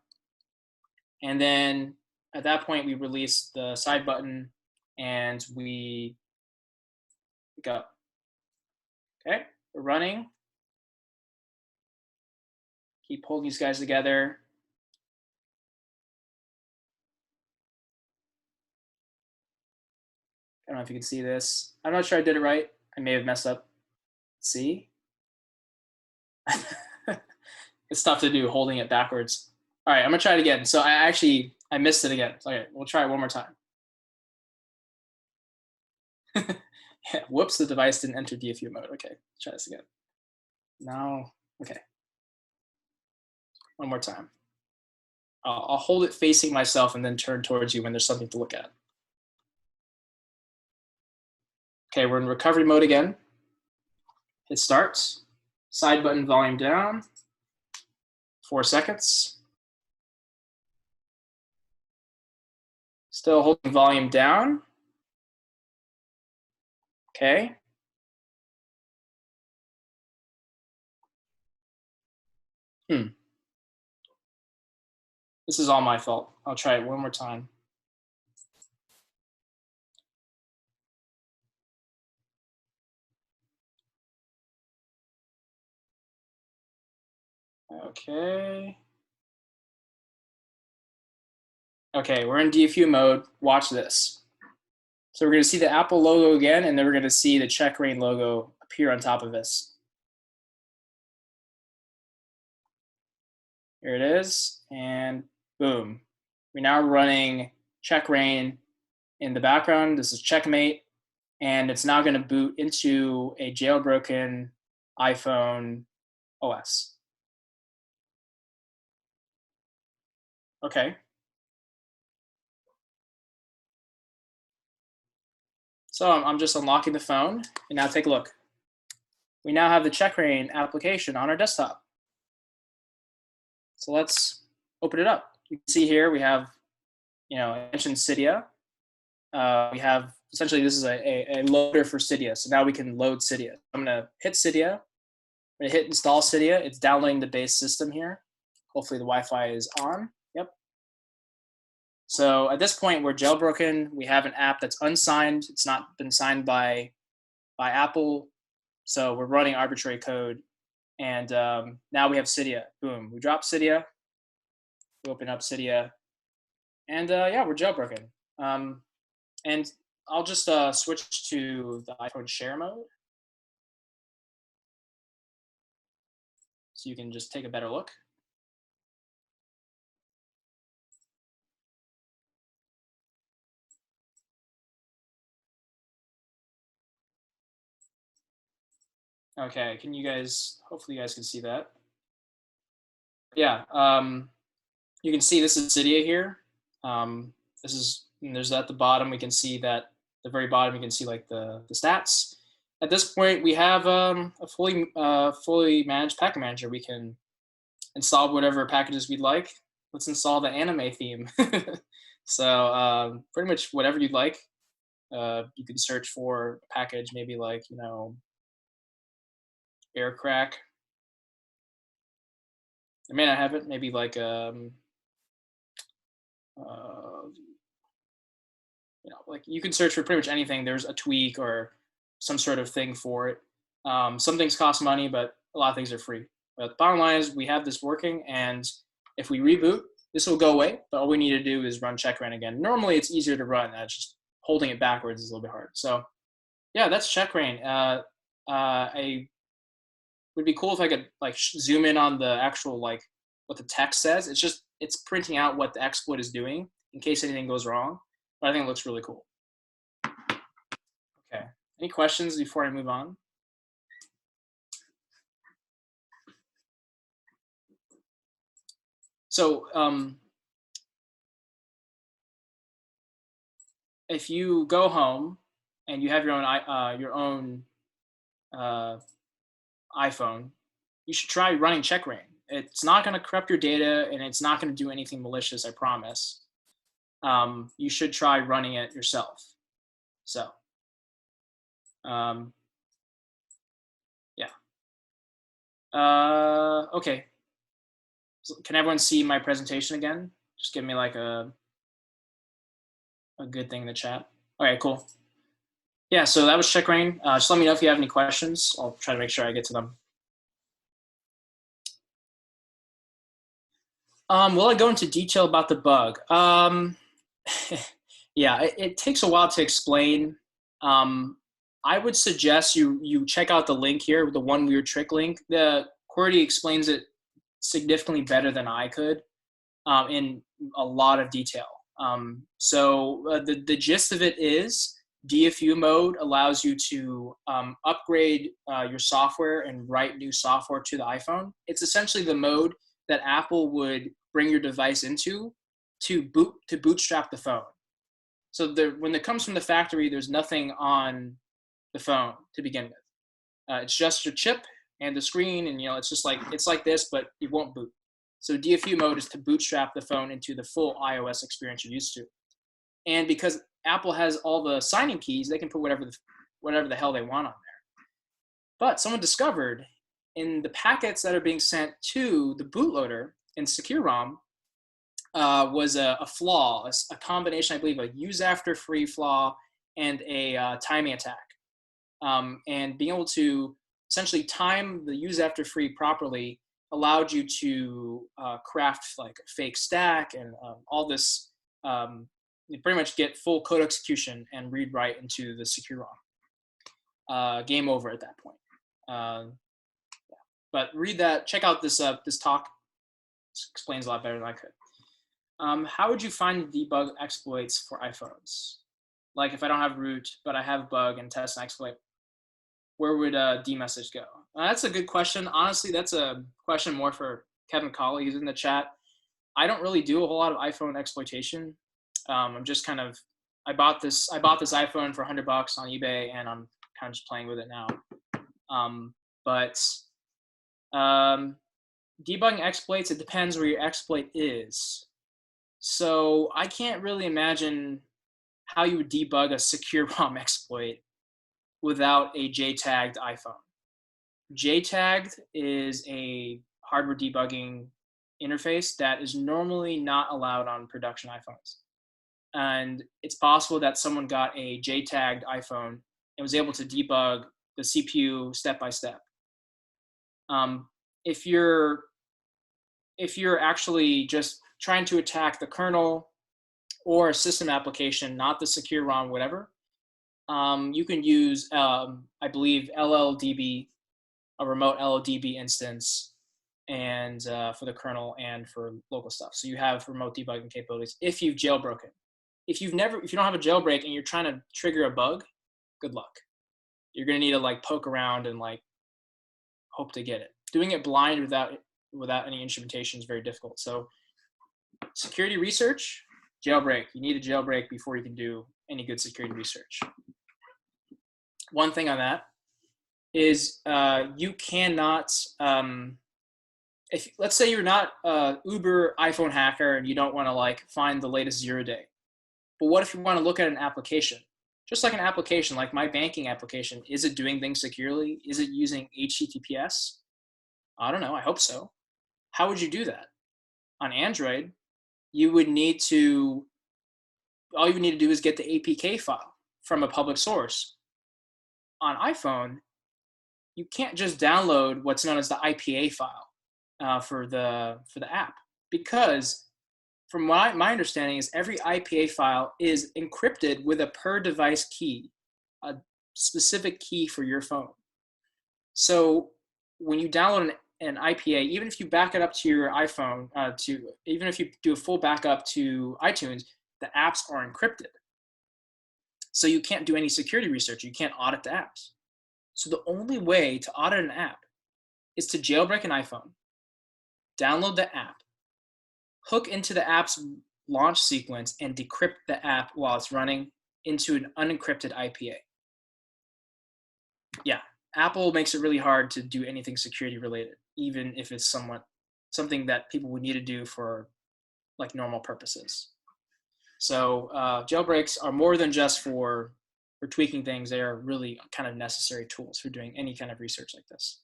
And then at that point, we release the side button and we go. Okay, we're running. Keep holding these guys together. I don't know if you can see this. I'm not sure I did it right. I may have messed up. Let's see. It's tough to do holding it backwards. All right, I'm gonna try it again. So I missed it again. Okay, we'll try it one more time. Yeah, whoops, the device didn't enter DFU mode. Okay, let's try this again. Now, okay. One more time. I'll hold it facing myself and then turn towards you when there's something to look at. Okay, we're in recovery mode again. Hit start. Side button, volume down. 4 seconds. Still holding volume down. Okay. This is all my fault. I'll try it one more time. Okay. Okay, we're in DFU mode. Watch this. So we're going to see the Apple logo again, and then we're going to see the Check-rein logo appear on top of this. Here it is, and boom. We're now running Check-rein in the background. This is Checkmate, and it's now going to boot into a jailbroken iPhone OS. Okay. So I'm just unlocking the phone, and now take a look. We now have the Check-rein application on our desktop. So let's open it up. You can see here we have, I mentioned Cydia. We have, essentially this is a loader for Cydia. So now we can load Cydia. I'm gonna hit Cydia. I hit install Cydia. It's downloading the base system here. Hopefully the Wi-Fi is on. Yep. So at this point, we're jailbroken. We have an app that's unsigned. It's not been signed by Apple. So we're running arbitrary code. And now we have Cydia. Boom. We drop Cydia. We open up Cydia. And yeah, we're jailbroken. And I'll just switch to the iPhone share mode, so you can just take a better look. Okay, can you guys, hopefully you guys can see that. Yeah, you can see this is Cydia here. This is, and there's at the bottom, we can see that, the very bottom, you can see like the stats. At this point, we have a fully managed package manager. We can install whatever packages we'd like. Let's install the anime theme. So pretty much whatever you'd like. You can search for a package, maybe like, you know, air crack. I may not have it. Maybe like you know, like you can search for pretty much anything. There's a tweak or some sort of thing for it. Some things cost money, but a lot of things are free. But the bottom line is we have this working, and if we reboot, this will go away. But all we need to do is run check-rein again. Normally, it's easier to run. That's just holding it backwards is a little bit hard. So yeah, that's check-rein. I would be cool if I could like zoom in on the actual like what the text says. It's printing out what the exploit is doing in case anything goes wrong. But I think it looks really cool. Okay. Any questions before I move on? So if you go home and you have your own iPhone, you should try running check-rein. It's not going to corrupt your data, and it's not going to do anything malicious, I promise. You should try running it yourself. So, yeah. Okay. So can everyone see my presentation again? Just give me like a good thing in the chat. Okay, cool. Yeah, so that was check-rein. Just let me know if you have any questions. I'll try to make sure I get to them. Will I go into detail about the bug? Yeah, it takes a while to explain. I would suggest you check out the link here, the one weird trick link. The QWERTY explains it significantly better than I could in a lot of detail. So the gist of it is DFU mode allows you to upgrade your software and write new software to the iPhone. It's essentially the mode that Apple would bring your device into to bootstrap the phone. So when it comes from the factory, there's nothing on the phone to begin with. It's just your chip and the screen, and you know it's like this, but it won't boot. So DFU mode is to bootstrap the phone into the full iOS experience you're used to. And because Apple has all the signing keys, they can put whatever the hell they want on there. But someone discovered in the packets that are being sent to the bootloader in Secure ROM was a flaw, a combination, I believe, a use after free flaw and a timing attack. And being able to essentially time the use after free properly allowed you to craft like a fake stack and all this. You pretty much get full code execution and read write into the Secure ROM. Game over at that point. Yeah. But read that. Check out this this talk. This explains a lot better than I could. How would you find the debug exploits for iPhones? Like if I don't have root, but I have bug and test and exploit, where would dmessage go? That's a good question. Honestly, that's a question more for Kevin Colley, who's in the chat. I don't really do a whole lot of iPhone exploitation. I'm just kind of, I bought this iPhone for $100 on eBay, and I'm kind of just playing with it now. But debugging exploits, it depends where your exploit is. So I can't really imagine how you would debug a secure ROM exploit without a JTagged iPhone. JTAG is a hardware debugging interface that is normally not allowed on production iPhones. And it's possible that someone got a JTAGged iPhone and was able to debug the CPU step by step. If you're actually just trying to attack the kernel or a system application, not the secure ROM, whatever, you can use, I believe, LLDB, a remote LLDB instance, and for the kernel and for local stuff. So you have remote debugging capabilities if you've jailbroken. If you don't have a jailbreak and you're trying to trigger a bug, good luck. You're gonna need to like poke around and like hope to get it. Doing it blind without any instrumentation is very difficult. So security research, jailbreak. You need a jailbreak before you can do any good security research. One thing on that is you cannot, if let's say you're not a uber iPhone hacker and you don't want to like find the latest 0-day, but what if you want to look at an application? Just like an application, like my banking application, is it doing things securely? Is it using HTTPS? I don't know, I hope so. How would you do that? On Android, you would need to, all you would need to do is get the APK file from a public source. On iPhone, you can't just download what's known as the IPA file for the app, because from my understanding is every IPA file is encrypted with a per device key, a specific key for your phone. So when you download an IPA, even if you back it up to your iPhone, even if you do a full backup to iTunes, the apps are encrypted. So you can't do any security research. You can't audit the apps. So the only way to audit an app is to jailbreak an iPhone, download the app, hook into the app's launch sequence, and decrypt the app while it's running into an unencrypted IPA. Yeah, Apple makes it really hard to do anything security related, even if it's something that people would need to do for like normal purposes. So jailbreaks are more than just for tweaking things. They are really kind of necessary tools for doing any kind of research like this.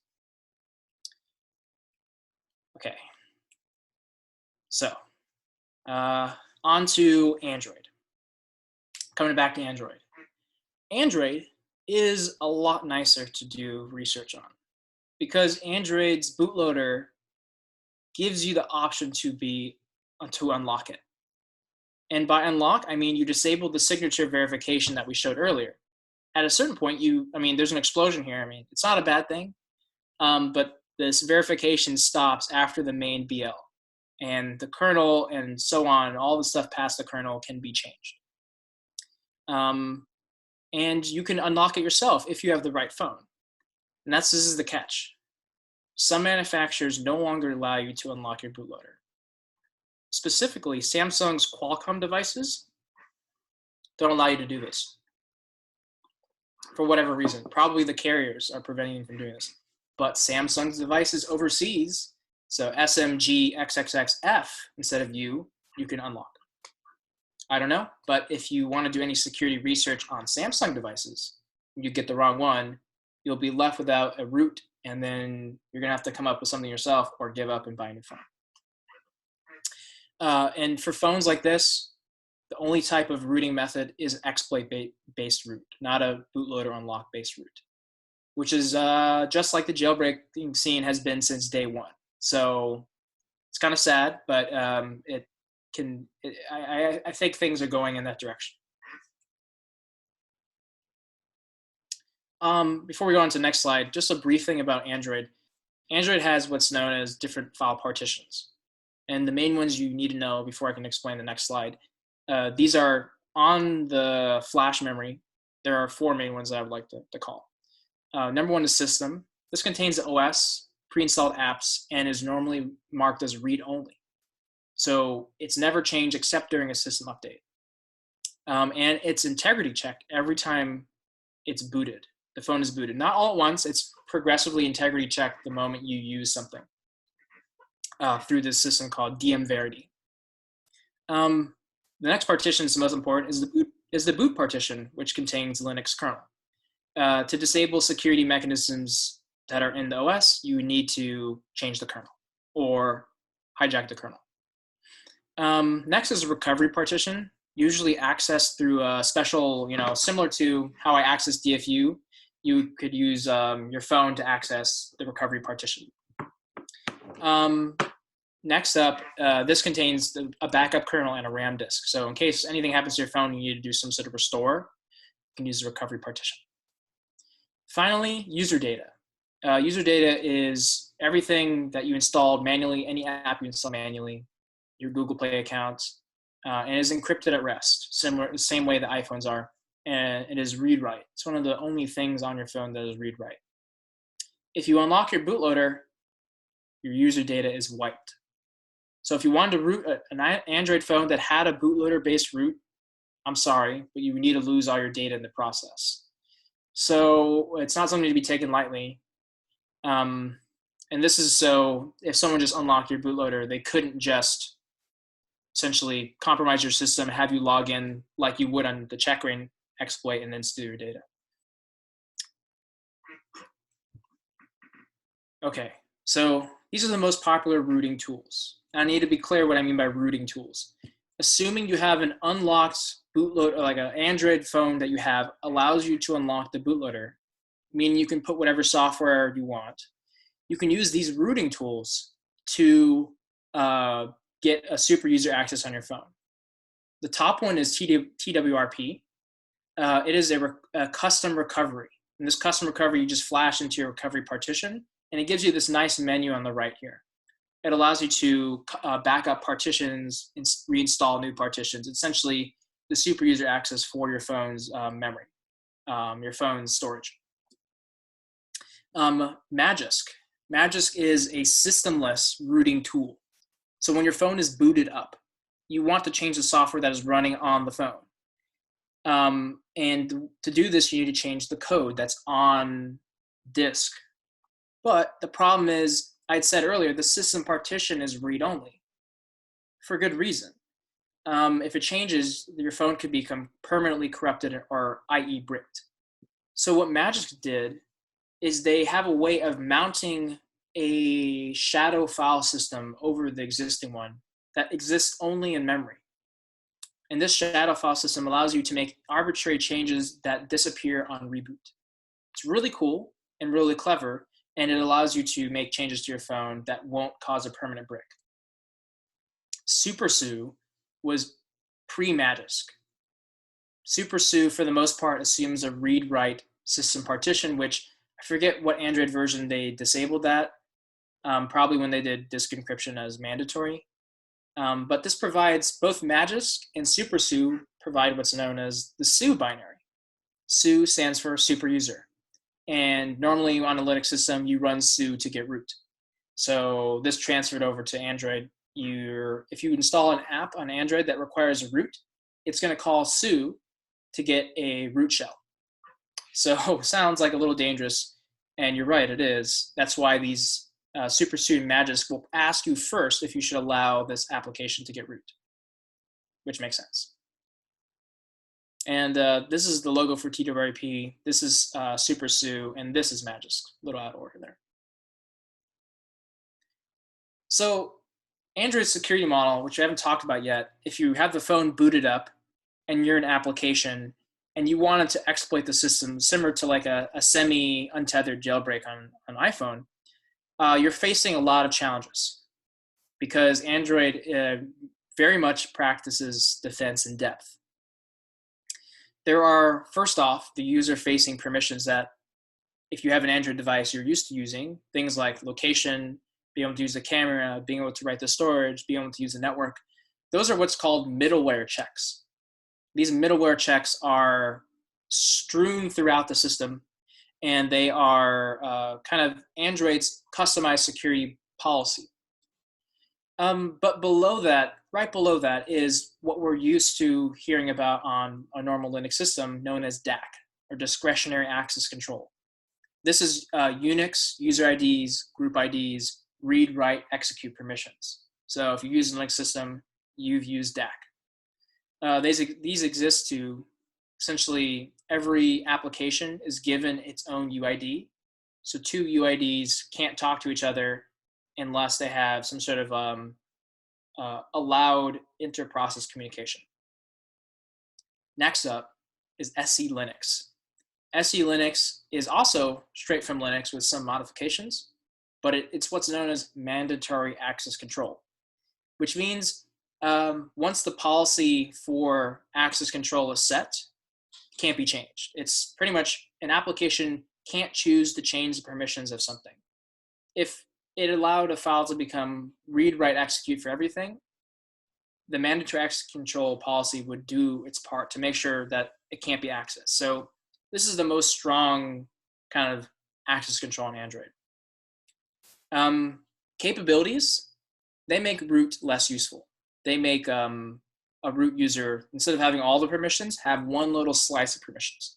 Okay. So on to Android. Coming back to Android. Android is a lot nicer to do research on because Android's bootloader gives you the option to unlock it. And by unlock, I mean you disable the signature verification that we showed earlier. At a certain point, there's an explosion here. It's not a bad thing, but this verification stops after the main BL. And the kernel and so on, all the stuff past the kernel can be changed. And you can unlock it yourself if you have the right phone. And this is the catch. Some manufacturers no longer allow you to unlock your bootloader. Specifically, Samsung's Qualcomm devices don't allow you to do this. For whatever reason. Probably the carriers are preventing you from doing this. But Samsung's devices overseas, so SMG XXXF instead of you can unlock. I don't know, but if you want to do any security research on Samsung devices, you get the wrong one, you'll be left without a root, and then you're going to have to come up with something yourself or give up and buy a new phone. And for phones like this, the only type of rooting method is exploit-based root, not a bootloader unlock-based root, which is just like the jailbreaking scene has been since day one. So it's kind of sad, but I think things are going in that direction. Before we go on to the next slide, just a brief thing about Android. Android has what's known as different file partitions. And the main ones you need to know before I can explain the next slide. These are on the flash memory. There are 4 main ones that I would like to call. Number 1 is system. This contains the OS, pre-installed apps, and is normally marked as read-only. So it's never changed except during a system update. And it's integrity checked every time it's booted. The phone is booted. Not all at once. It's progressively integrity checked the moment you use something through this system called DM Verity. The next partition is the most important, is the boot partition, which contains Linux kernel. To disable security mechanisms that are in the OS, you need to change the kernel or hijack the kernel. Next is a recovery partition, usually accessed through a special, similar to how I access DFU, you could use your phone to access the recovery partition. Next up, this contains a backup kernel and a RAM disk. So in case anything happens to your phone, you need to do some sort of restore, you can use the recovery partition. Finally, user data. User data is everything that you installed manually, any app you install manually, your Google Play account, and is encrypted at rest, the same way the iPhones are, and it is read-write. It's one of the only things on your phone that is read-write. If you unlock your bootloader, your user data is wiped. So if you wanted to root an Android phone that had a bootloader-based root, I'm sorry, but you need to lose all your data in the process. So it's not something to be taken lightly. And this is so if someone just unlocked your bootloader, they couldn't just essentially compromise your system, have you log in like you would on the Check-rein exploit and then steal your data. Okay, so these are the most popular rooting tools. I need to be clear what I mean by rooting tools. Assuming you have an unlocked bootloader, like an Android phone that you have allows you to unlock the bootloader, meaning you can put whatever software you want. You can use these rooting tools to get a super user access on your phone. The top one is TWRP. It is a custom recovery. In this custom recovery, you just flash into your recovery partition, and it gives you this nice menu on the right here. It allows you to back up partitions and reinstall new partitions, essentially the super user access for your phone's memory, your phone's storage. Magisk. Magisk is a systemless rooting tool. So when your phone is booted up, you want to change the software that is running on the phone. And to do this, you need to change the code that's on disk. But the problem is, I'd said earlier, the system partition is read-only for good reason. If it changes, your phone could become permanently corrupted or i.e. bricked. So what Magisk did is they have a way of mounting a shadow file system over the existing one that exists only in memory. And this shadow file system allows you to make arbitrary changes that disappear on reboot. It's really cool and really clever, and it allows you to make changes to your phone that won't cause a permanent brick. SuperSU was pre-Magisk. SuperSU, for the most part, assumes a read-write system partition, which I forget what Android version they disabled that, probably when they did disk encryption as mandatory. But this provides both Magisk and SuperSU provide what's known as the SU binary. SU stands for super user. And normally on a Linux system, you run SU to get root. So this transferred over to Android. If you install an app on Android that requires a root, it's going to call SU to get a root shell. So sounds like a little dangerous, and you're right, it is. That's why these SuperSU and Magisk will ask you first if you should allow this application to get root, which makes sense. And this is the logo for TWRP. This is SuperSU, and this is Magisk. A little out of order there. So Android's security model, which I haven't talked about yet, if you have the phone booted up and you're an application and you wanted to exploit the system similar to like a semi-untethered jailbreak on an iPhone, you're facing a lot of challenges because Android very much practices defense in depth. There are, first off, the user-facing permissions that if you have an Android device you're used to using, things like location, being able to use the camera, being able to write the storage, being able to use the network. Those are what's called middleware checks. These middleware checks are strewn throughout the system, and they are kind of Android's customized security policy. But below that, right below that, is what we're used to hearing about on a normal Linux system known as DAC, or Discretionary Access Control. This is Unix, user IDs, group IDs, read, write, execute permissions. So if you use a Linux system, you've used DAC. These exist to essentially every application is given its own UID, So two UIDs can't talk to each other unless they have some sort of allowed inter-process communication. Next up is SE Linux. SE Linux is also straight from Linux with some modifications, but it's what's known as mandatory access control, which means once the policy for access control is set, it can't be changed. It's pretty much an application can't choose to change the permissions of something. If it allowed a file to become read, write, execute for everything, the mandatory access control policy would do its part to make sure that it can't be accessed. So this is the most strong kind of access control on Android. Capabilities, they make root less useful. They make a root user, instead of having all the permissions, have one little slice of permissions.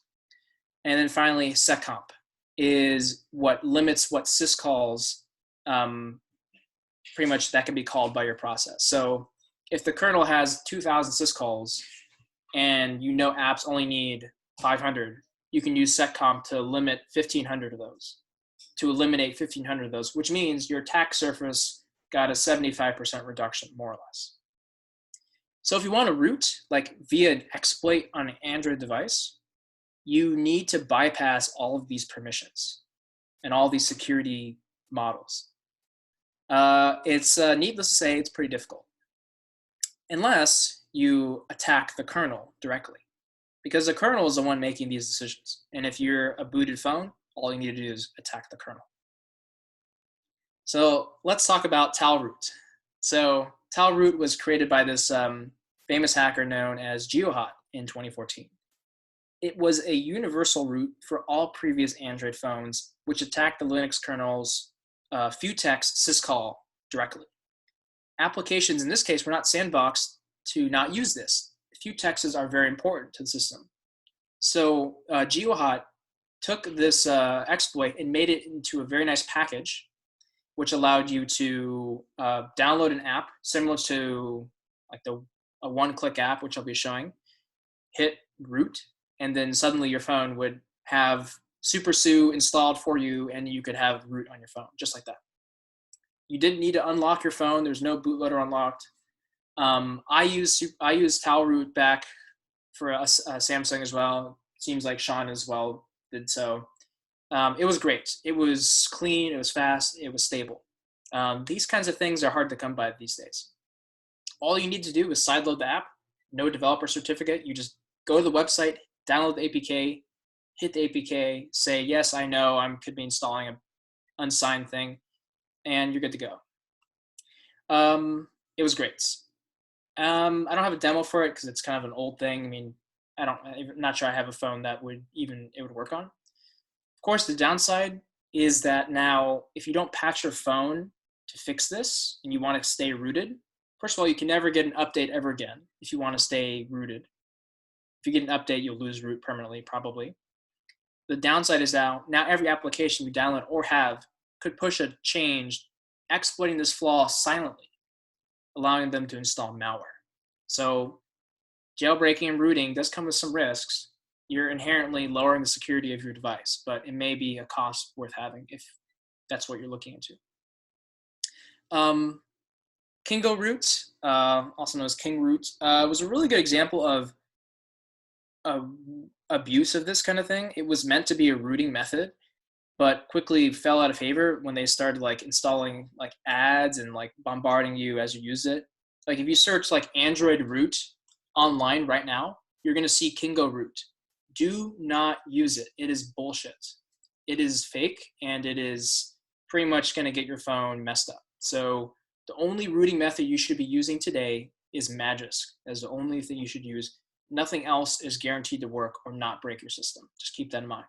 And then finally, seccomp is what limits what syscalls pretty much that can be called by your process. So if the kernel has 2,000 syscalls and you know apps only need 500, you can use seccomp to limit 1,500 of those, to eliminate 1,500 of those, which means your attack surface got a 75% reduction, more or less. So if you want to root, like via an exploit on an Android device, you need to bypass all of these permissions and all these security models. It's needless to say, it's pretty difficult. Unless you attack the kernel directly, because the kernel is the one making these decisions. And if you're a booted phone, all you need to do is attack the kernel. So let's talk about talroot. So talroot was created by this famous hacker known as Jailbreaking in 2014. It was a universal root for all previous Android phones, which attacked the Linux kernel's futex syscall directly. Applications in this case were not sandboxed to not use this. Futexes are very important to the system. So Jailbreaking took this exploit and made it into a very nice package, which allowed you to download an app similar to like a one-click app, which I'll be showing, hit root, and then suddenly your phone would have SuperSU installed for you, and you could have root on your phone, just like that. You didn't need to unlock your phone. There's no bootloader unlocked. I used talroot back for a Samsung as well. Seems like Sean as well did so. It was great. It was clean. It was fast. It was stable. These kinds of things are hard to come by these days. All you need to do is sideload the app. No developer certificate. You just go to the website, download the APK, hit the APK, say, yes, I know I could be installing an unsigned thing, and you're good to go. It was great. I don't have a demo for it because it's kind of an old thing. I mean, I'm not sure I have a phone that it would work on. Of course, the downside is that now if you don't patch your phone to fix this and you want to stay rooted, first of all, you can never get an update ever again if you want to stay rooted. If you get an update, you'll lose root permanently, probably. The downside is now every application you download or have could push a change exploiting this flaw silently, allowing them to install malware. So jailbreaking and rooting does come with some risks. You're inherently lowering the security of your device, but it may be a cost worth having if that's what you're looking into. Kingo root, also known as King root, was a really good example of abuse of this kind of thing. It was meant to be a rooting method, but quickly fell out of favor when they started like installing like ads and like bombarding you as you use it. Like if you search like Android root online right now, you're going to see Kingo root. Do not use it. It is bullshit. It is fake, and it is pretty much going to get your phone messed up. So the only rooting method you should be using today is Magisk. That's the only thing you should use. Nothing else is guaranteed to work or not break your system. Just keep that in mind.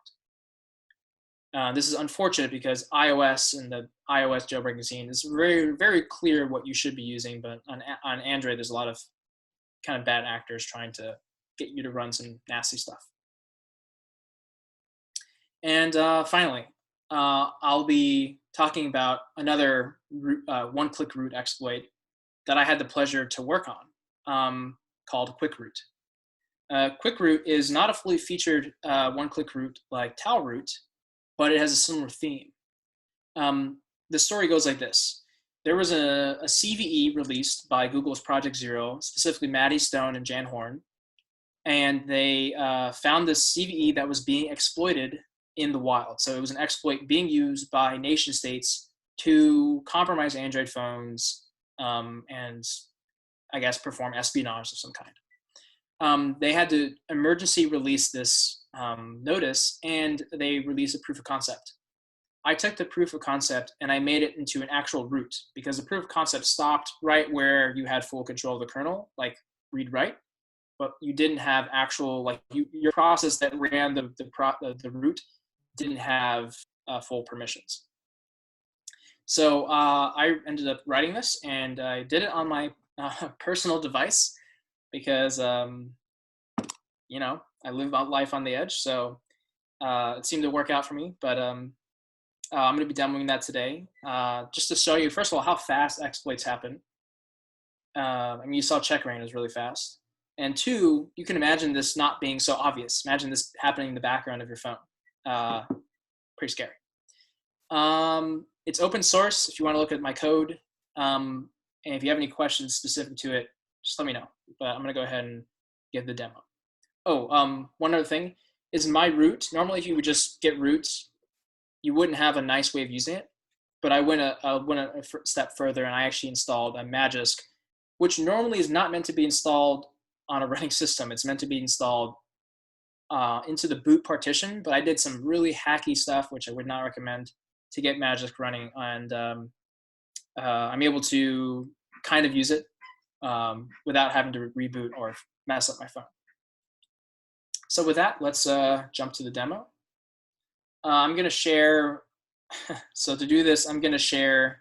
This is unfortunate because iOS and the iOS jailbreaking scene is very, very clear what you should be using, but on Android, there's a lot of kind of bad actors trying to get you to run some nasty stuff. And finally, I'll be talking about another one-click root exploit that I had the pleasure to work on, called quick root. Quick root is not a fully featured one-click root like talroot, but it has a similar theme. The story goes like this. There was a CVE released by Google's Project Zero, specifically Maddie Stone and Jan Horn, and they found this CVE that was being exploited in the wild. So it was an exploit being used by nation states to compromise Android phones and I guess perform espionage of some kind. They had to emergency release this notice, and they released a proof of concept. I took the proof of concept and I made it into an actual root, because the proof of concept stopped right where you had full control of the kernel, like read write, but you didn't have actual, like your process that ran the root didn't have full permissions. So I ended up writing this, and I did it on my personal device because, you know, I live life on the edge. So it seemed to work out for me, but I'm going to be demoing that today, just to show you, first of all, how fast exploits happen. I mean, you saw Check-rein was really fast. And two, you can imagine this not being so obvious. Imagine this happening in the background of your phone. Pretty scary. It's open source if you want to look at my code. And if you have any questions specific to it, just let me know. But I'm going to go ahead and give the demo. Oh, one other thing is my root. Normally, if you would just get roots, you wouldn't have a nice way of using it. But I went a step further, and I actually installed a Magisk, which normally is not meant to be installed on a running system. It's meant to be installed into the boot partition, but I did some really hacky stuff, which I would not recommend, to get Magisk running, and I'm able to kind of use it without having to reboot or mess up my phone. So with that, let's jump to the demo. I'm going to share, so to do this, I'm going to share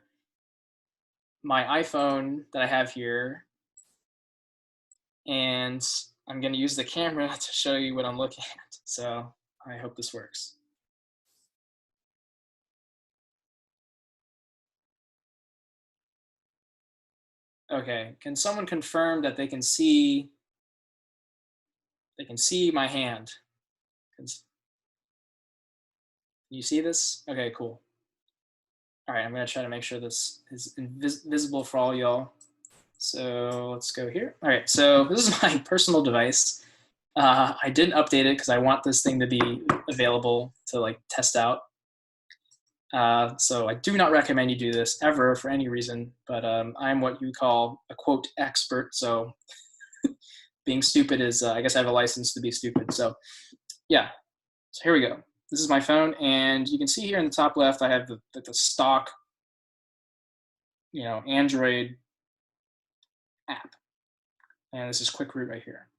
my iPhone that I have here, and I'm going to use the camera to show you what I'm looking at. So I hope this works. Okay, can someone confirm that they can see my hand? Can you see this? Okay, cool. All right, I'm gonna try to make sure this is visible for all y'all. So let's go here. All right, so this is my personal device. I didn't update it because I want this thing to be available to like test out. So I do not recommend you do this ever for any reason, but I'm what you call a quote expert. So being stupid is, I guess I have a license to be stupid. So yeah, so here we go. This is my phone, and you can see here in the top left, I have the stock, Android app. And this is quick root right here.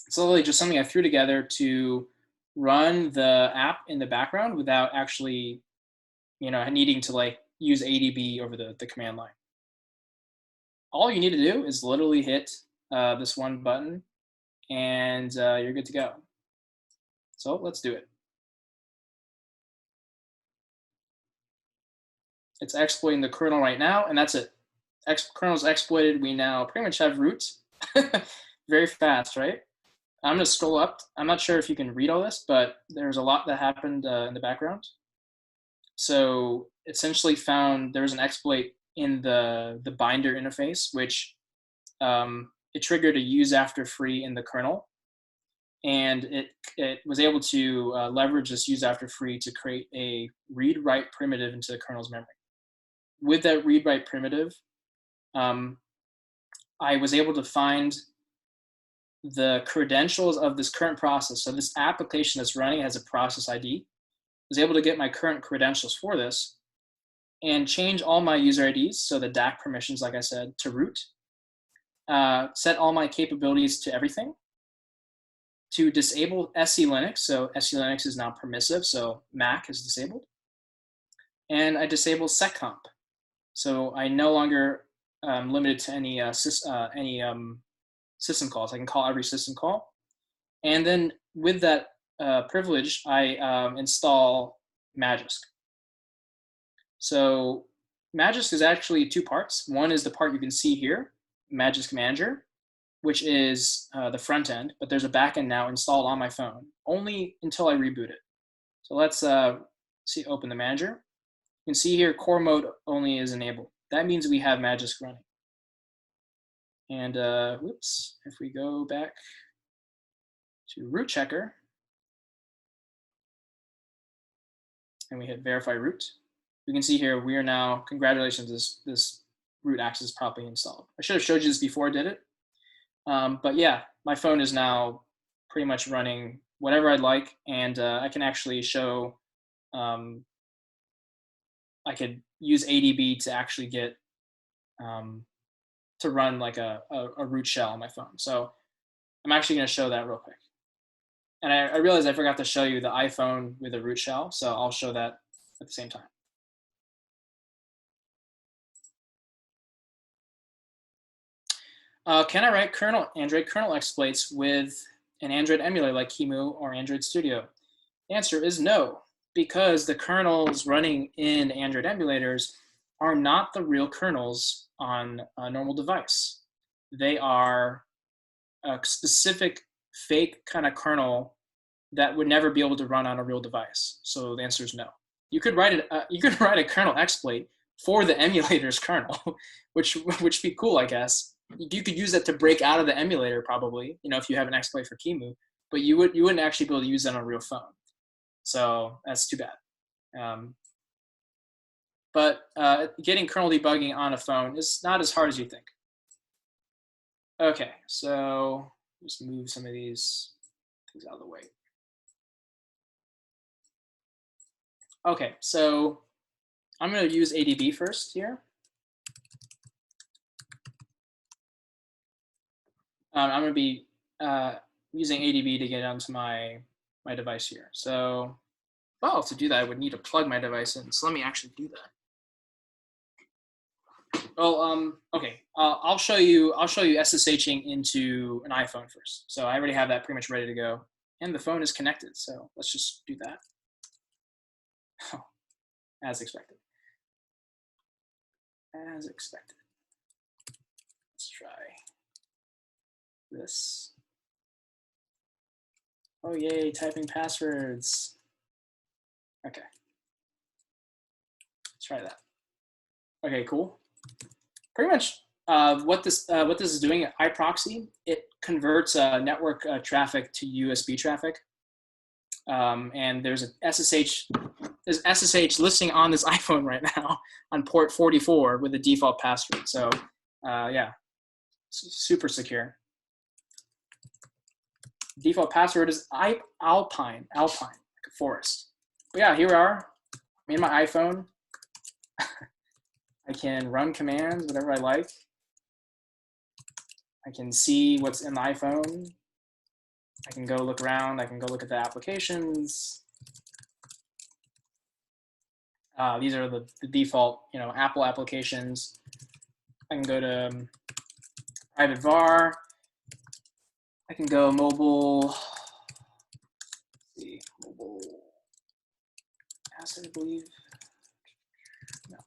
It's literally just something I threw together to run the app in the background without actually needing to like use ADB over the command line. All you need to do is literally hit this one button, and you're good to go. So let's do it. It's exploiting the kernel right now, and that's it. Kernel's exploited. We now pretty much have roots. Very fast, right? I'm going to scroll up. I'm not sure if you can read all this, but there's a lot that happened in the background. So essentially there was an exploit in the binder interface, which it triggered a use after free in the kernel. And it was able to leverage this use after free to create a read-write primitive into the kernel's memory. With that read-write primitive, I was able to find the credentials of this current process. So this application that's running has a process ID. I was able to get my current credentials for this and change all my user IDs, so the DAC permissions, like I said, to root, set all my capabilities to everything, to disable SE Linux. So SE Linux is now permissive, so Mac is disabled. And I disabled seccomp. So I no longer limited to any system calls. I can call every system call. And then with that privilege, I install Magisk. So Magisk is actually two parts. One is the part you can see here, Magisk Manager, which is the front end, but there's a back end now installed on my phone, only until I reboot it. So let's See, open the manager. You can see here core mode only is enabled. That means we have Magisk running. And whoops, if we go back to root checker and we hit verify root, we can see here we are now, congratulations, this root access is properly installed. I should have showed you this before I did it. But yeah, my phone is now pretty much running whatever I'd like, and I can actually show, I could use ADB to actually get, to run like a root shell on my phone. So I'm actually gonna show that real quick. And I realized I forgot to show you the iPhone with a root shell, so I'll show that at the same time. Can I write Android kernel exploits with an Android emulator like QEMU or Android Studio? The answer is no, because the kernels running in Android emulators are not the real kernels on a normal device. They are a specific fake kind of kernel that would never be able to run on a real device. So the answer is no. You could write a kernel exploit for the emulator's kernel, which would be cool, I guess. You could use that to break out of the emulator, probably, if you have an exploit for QEMU, but you wouldn't actually be able to use that on a real phone. So that's too bad. But getting kernel debugging on a phone is not as hard as you think. Okay, so just move some of these things out of the way. Okay, so I'm going to use ADB first here. I'm going to be using ADB to get onto my device here. So, well, to do that, I would need to plug my device in. So let me actually do that. Well, okay, I'll show you SSHing into an iPhone first. So I already have that pretty much ready to go, and the phone is connected. So let's just do that. Oh, as expected. As expected. Let's try this. Oh, yay, typing passwords. Okay. Let's try that. Okay, cool. Pretty much what this is doing, iProxy, it converts network traffic to USB traffic. And there's SSH listing on this iPhone right now on port 44 with the default password. So yeah, super secure. Default password is Alpine, like a forest. But yeah, here we are. I'm in my iPhone. I can run commands, whatever I like. I can see what's in the iPhone. I can go look around. I can go look at the applications. These are the default, Apple applications. I can go to private var. I can go mobile. Let's see, mobile asset, I believe. No.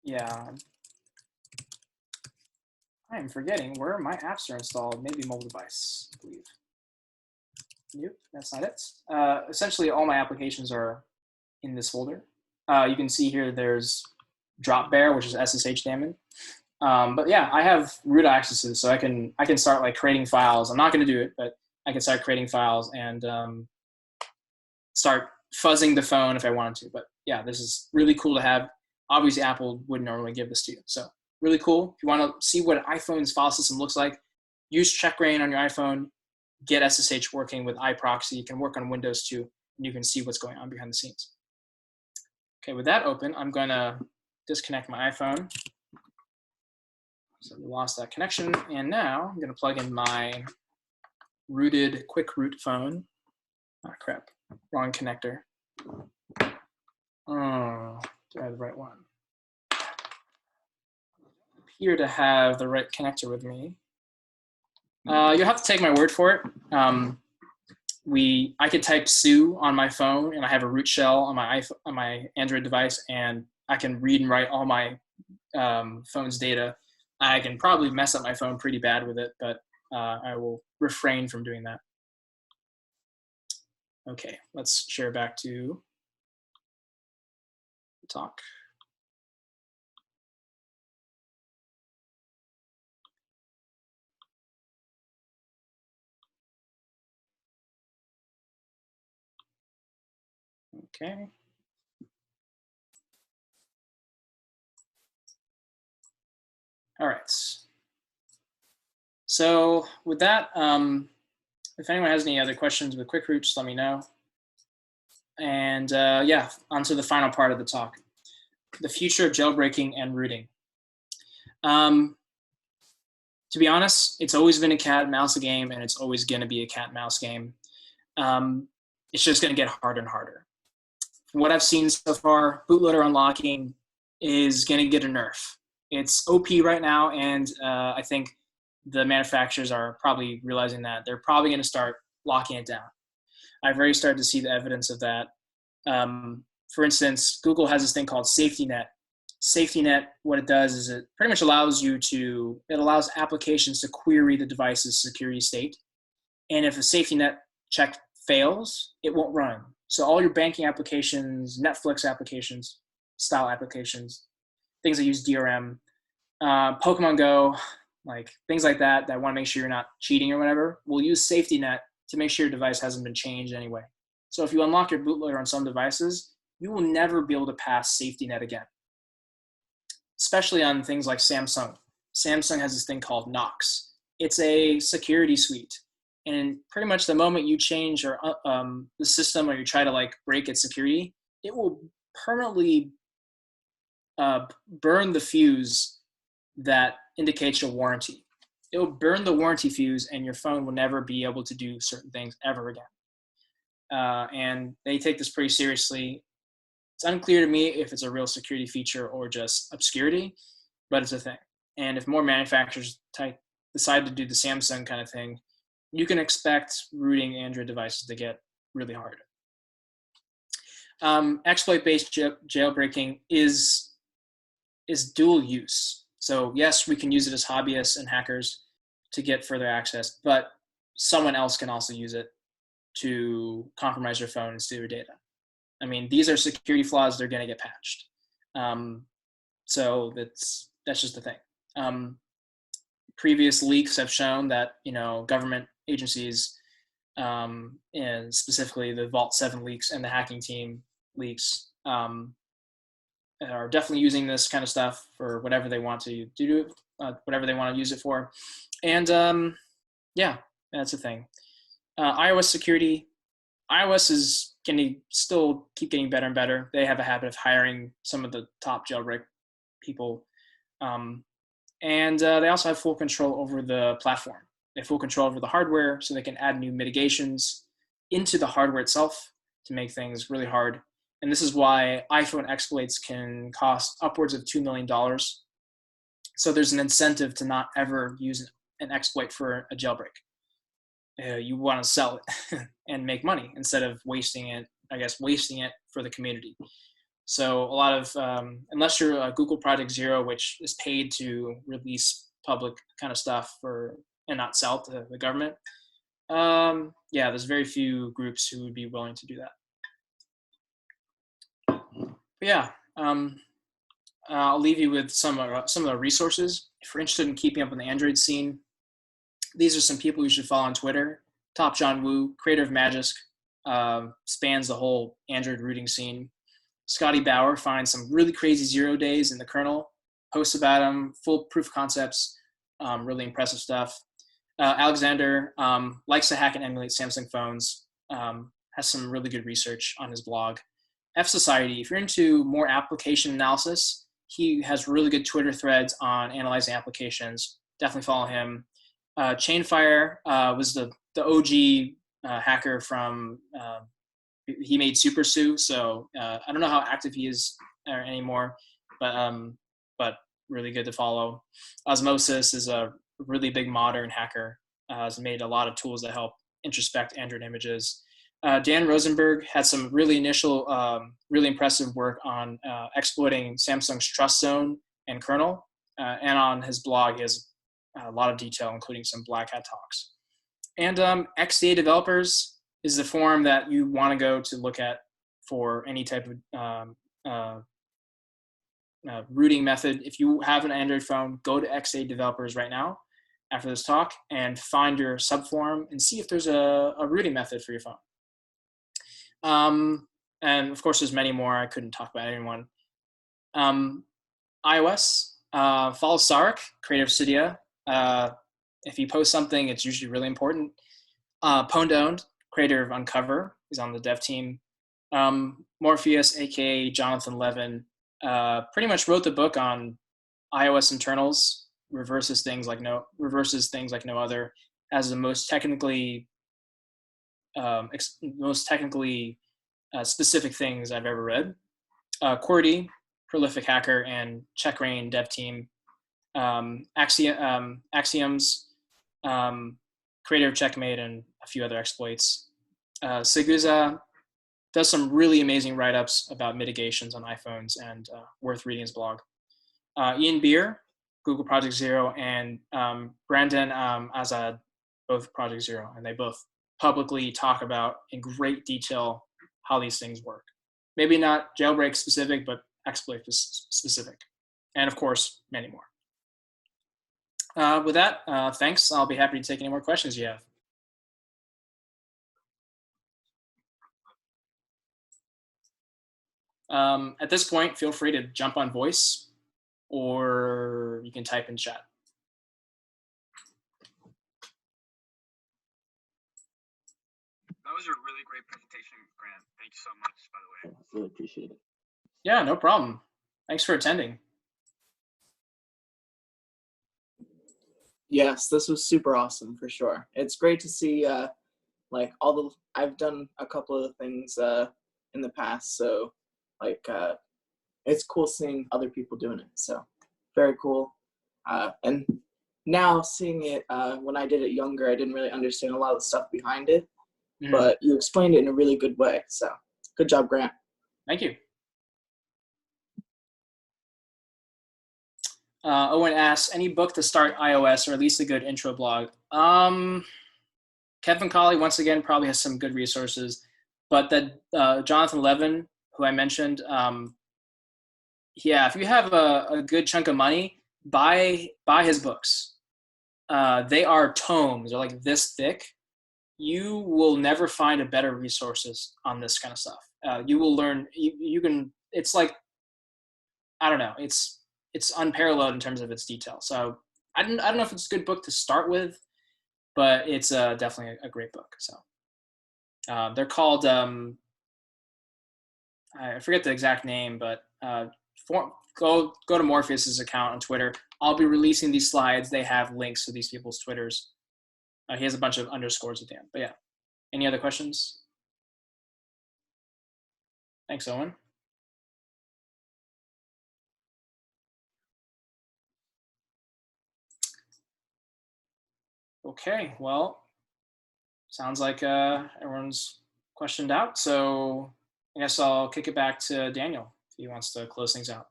Yeah. I'm forgetting where my apps are installed. Maybe mobile device, I believe. Nope, that's not it. Essentially, all my applications are in this folder. You can see here there's dropbear, which is SSH daemon. But yeah, I have root accesses, so I can start like creating files. I'm not going to do it, but I can start creating files and start fuzzing the phone if I wanted to. But yeah, this is really cool to have. Obviously, Apple wouldn't normally give this to you, so really cool. If you want to see what an iPhone's file system looks like, use Check-rein on your iPhone. Get SSH working with iProxy. You can work on Windows too, and you can see what's going on behind the scenes. Okay, with that open, I'm going to disconnect my iPhone. So we lost that connection, and now I'm going to plug in my rooted quick root phone. Oh, crap, wrong connector. Oh, do I have the right one? I appear to have the right connector with me. You'll have to take my word for it. I could type Sue on my phone, and I have a root shell on my Android device, and I can read and write all my phone's data. I can probably mess up my phone pretty bad with it, but I will refrain from doing that. Okay, let's share back to the talk. Okay. All right. So with that, if anyone has any other questions with quick root, just let me know. And yeah, on to the final part of the talk, the future of jailbreaking and rooting. Um, to be honest, it's always been a cat and mouse game, and it's always going to be a cat and mouse game. It's just going to get harder and harder. From what I've seen so far, bootloader unlocking is going to get a nerf. It's OP right now, and I think the manufacturers are probably realizing that they're probably going to start locking it down. I've already started to see the evidence of that. For instance, Google has this thing called Safety Net. Safety Net, what it does is it pretty much allows it allows applications to query the device's security state. And if a Safety Net check fails, it won't run. So all your banking applications, Netflix applications, style applications, things that use DRM, Pokemon Go, like things like that want to make sure you're not cheating or whatever, will use Safety Net to make sure your device hasn't been changed anyway. So if you unlock your bootloader on some devices, you will never be able to pass Safety Net again, especially on things like Samsung. Samsung has this thing called Knox. It's a security suite. And pretty much the moment you change the system or you try to like break its security, it will permanently burn the fuse that indicates your warranty. It will burn the warranty fuse, and your phone will never be able to do certain things ever again. And they take this pretty seriously. It's unclear to me if it's a real security feature or just obscurity, but it's a thing. And if more manufacturers decide to do the Samsung kind of thing, you can expect rooting Android devices to get really hard. Exploit-based jailbreaking is dual use. So yes, we can use it as hobbyists and hackers to get further access, but someone else can also use it to compromise your phone and steal your data. I mean, these are security flaws. They're going to get patched. So that's just the thing. Previous leaks have shown that, government agencies, and specifically the Vault 7 leaks and the hacking team leaks, are definitely using this kind of stuff for whatever they want to do, whatever they want to use it for. And yeah, that's the thing. iOS security. iOS is going to still keep getting better and better. They have a habit of hiring some of the top jailbreak people. And they also have full control over the platform. They have full control over the hardware, so they can add new mitigations into the hardware itself to make things really hard. And this is why iPhone exploits can cost upwards of $2 million. So there's an incentive to not ever use an exploit for a jailbreak. You want to sell it and make money instead of wasting it for the community. So a lot of, unless you're a Google Project Zero, which is paid to release public kind of stuff and not sell to the government, yeah, there's very few groups who would be willing to do that. But yeah, I'll leave you with some of the resources. If you're interested in keeping up on the Android scene, these are some people you should follow on Twitter. Top John Woo, creator of Magisk, spans the whole Android rooting scene. Scotty Bauer finds some really crazy 0 days in the kernel, posts about them, full proof of concepts, really impressive stuff. Alexander likes to hack and emulate Samsung phones, has some really good research on his blog. F Society, if you're into more application analysis, he has really good Twitter threads on analyzing applications. Definitely follow him. Chainfire was the OG hacker from, he made Super Sue, so I don't know how active he is anymore, but really good to follow. Osmosis is a really big modern hacker, has made a lot of tools that help introspect Android images. Dan Rosenberg had some really really impressive work on exploiting Samsung's trust zone and kernel, and on his blog he has a lot of detail, including some Black Hat talks. And XDA developers, is the forum that you want to go to look at for any type of rooting method. If you have an Android phone, go to XA Developers right now after this talk and find your subforum and see if there's a rooting method for your phone. And of course, there's many more. I couldn't talk about anyone. iOS, follow Sark, Creative Studio. If you post something, it's usually really important. Pwned, creator of Uncover, is on the dev team. Morpheus, aka Jonathan Levin, pretty much wrote the book on iOS internals, reverses things like no other, has the most technically specific things I've ever read. Qwerty, prolific hacker and Check-rein dev team. Axioms, creator of Checkmate and a few other exploits. Seguza does some really amazing write-ups about mitigations on iPhones and worth reading his blog. Ian Beer, Google Project Zero, and Brandon Azad, both Project Zero, and they both publicly talk about in great detail how these things work. Maybe not jailbreak specific, but exploit specific. And of course, many more. With that, thanks. I'll be happy to take any more questions you have. At this point, feel free to jump on voice, or you can type in chat. That was a really great presentation, Grant. Thank you so much, by the way. I really appreciate it. Yeah, no problem. Thanks for attending. Yes, this was super awesome for sure. It's great to see like I've done a couple of things in the past, so like it's cool seeing other people doing it. So very cool. And now seeing it when I did it younger, I didn't really understand a lot of the stuff behind it, but you explained it in a really good way. So good job, Grant. Thank you. Owen asks, any book to start iOS or at least a good intro blog? Kevin Colley, once again, probably has some good resources, but that Jonathan Levin, who I mentioned, yeah, if you have a good chunk of money, buy his books. They are tomes. They're like this thick. You will never find a better resources on this kind of stuff. You will learn, you can, it's like, I don't know, it's unparalleled in terms of its detail. So I don't know if it's a good book to start with, but it's definitely a great book. So they're called, I forget the exact name, but go to Morpheus's account on Twitter. I'll be releasing these slides. They have links to these people's Twitters. He has a bunch of underscores at the end. But yeah, any other questions? Thanks, Owen. Okay, well, sounds like everyone's questioned out. So I guess I'll kick it back to Daniel if he wants to close things out.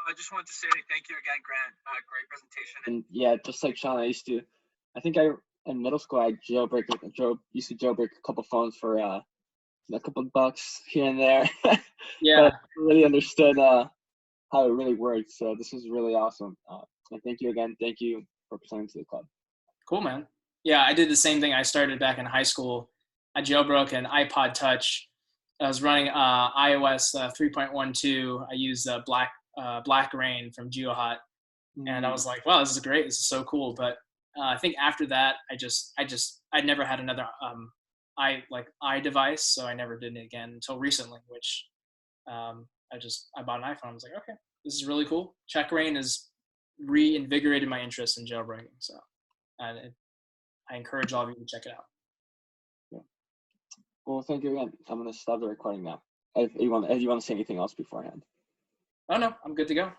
I just wanted to say thank you again, Grant. Great presentation. And yeah, just like Sean, I think in middle school, I used to jailbreak a couple phones for a couple bucks here and there. Yeah. But I really understood how it really worked. So this was really awesome. And thank you again. Thank you for presenting to the club. Cool, man. Yeah, I did the same thing. I started back in high school. I jailbroke an iPod Touch. I was running iOS 3.12. I used Black Rain from GeoHot, and I was like, "Wow, this is great! This is so cool." But I think after that, I never had another iDevice, so I never did it again until recently. Which I bought an iPhone. I was like, "Okay, this is really cool." Check-rein has reinvigorated my interest in jailbreaking, so I encourage all of you to check it out. Yeah. Well, thank you again. I'm going to stop the recording now. If you want to say anything else beforehand. Oh no, I'm good to go.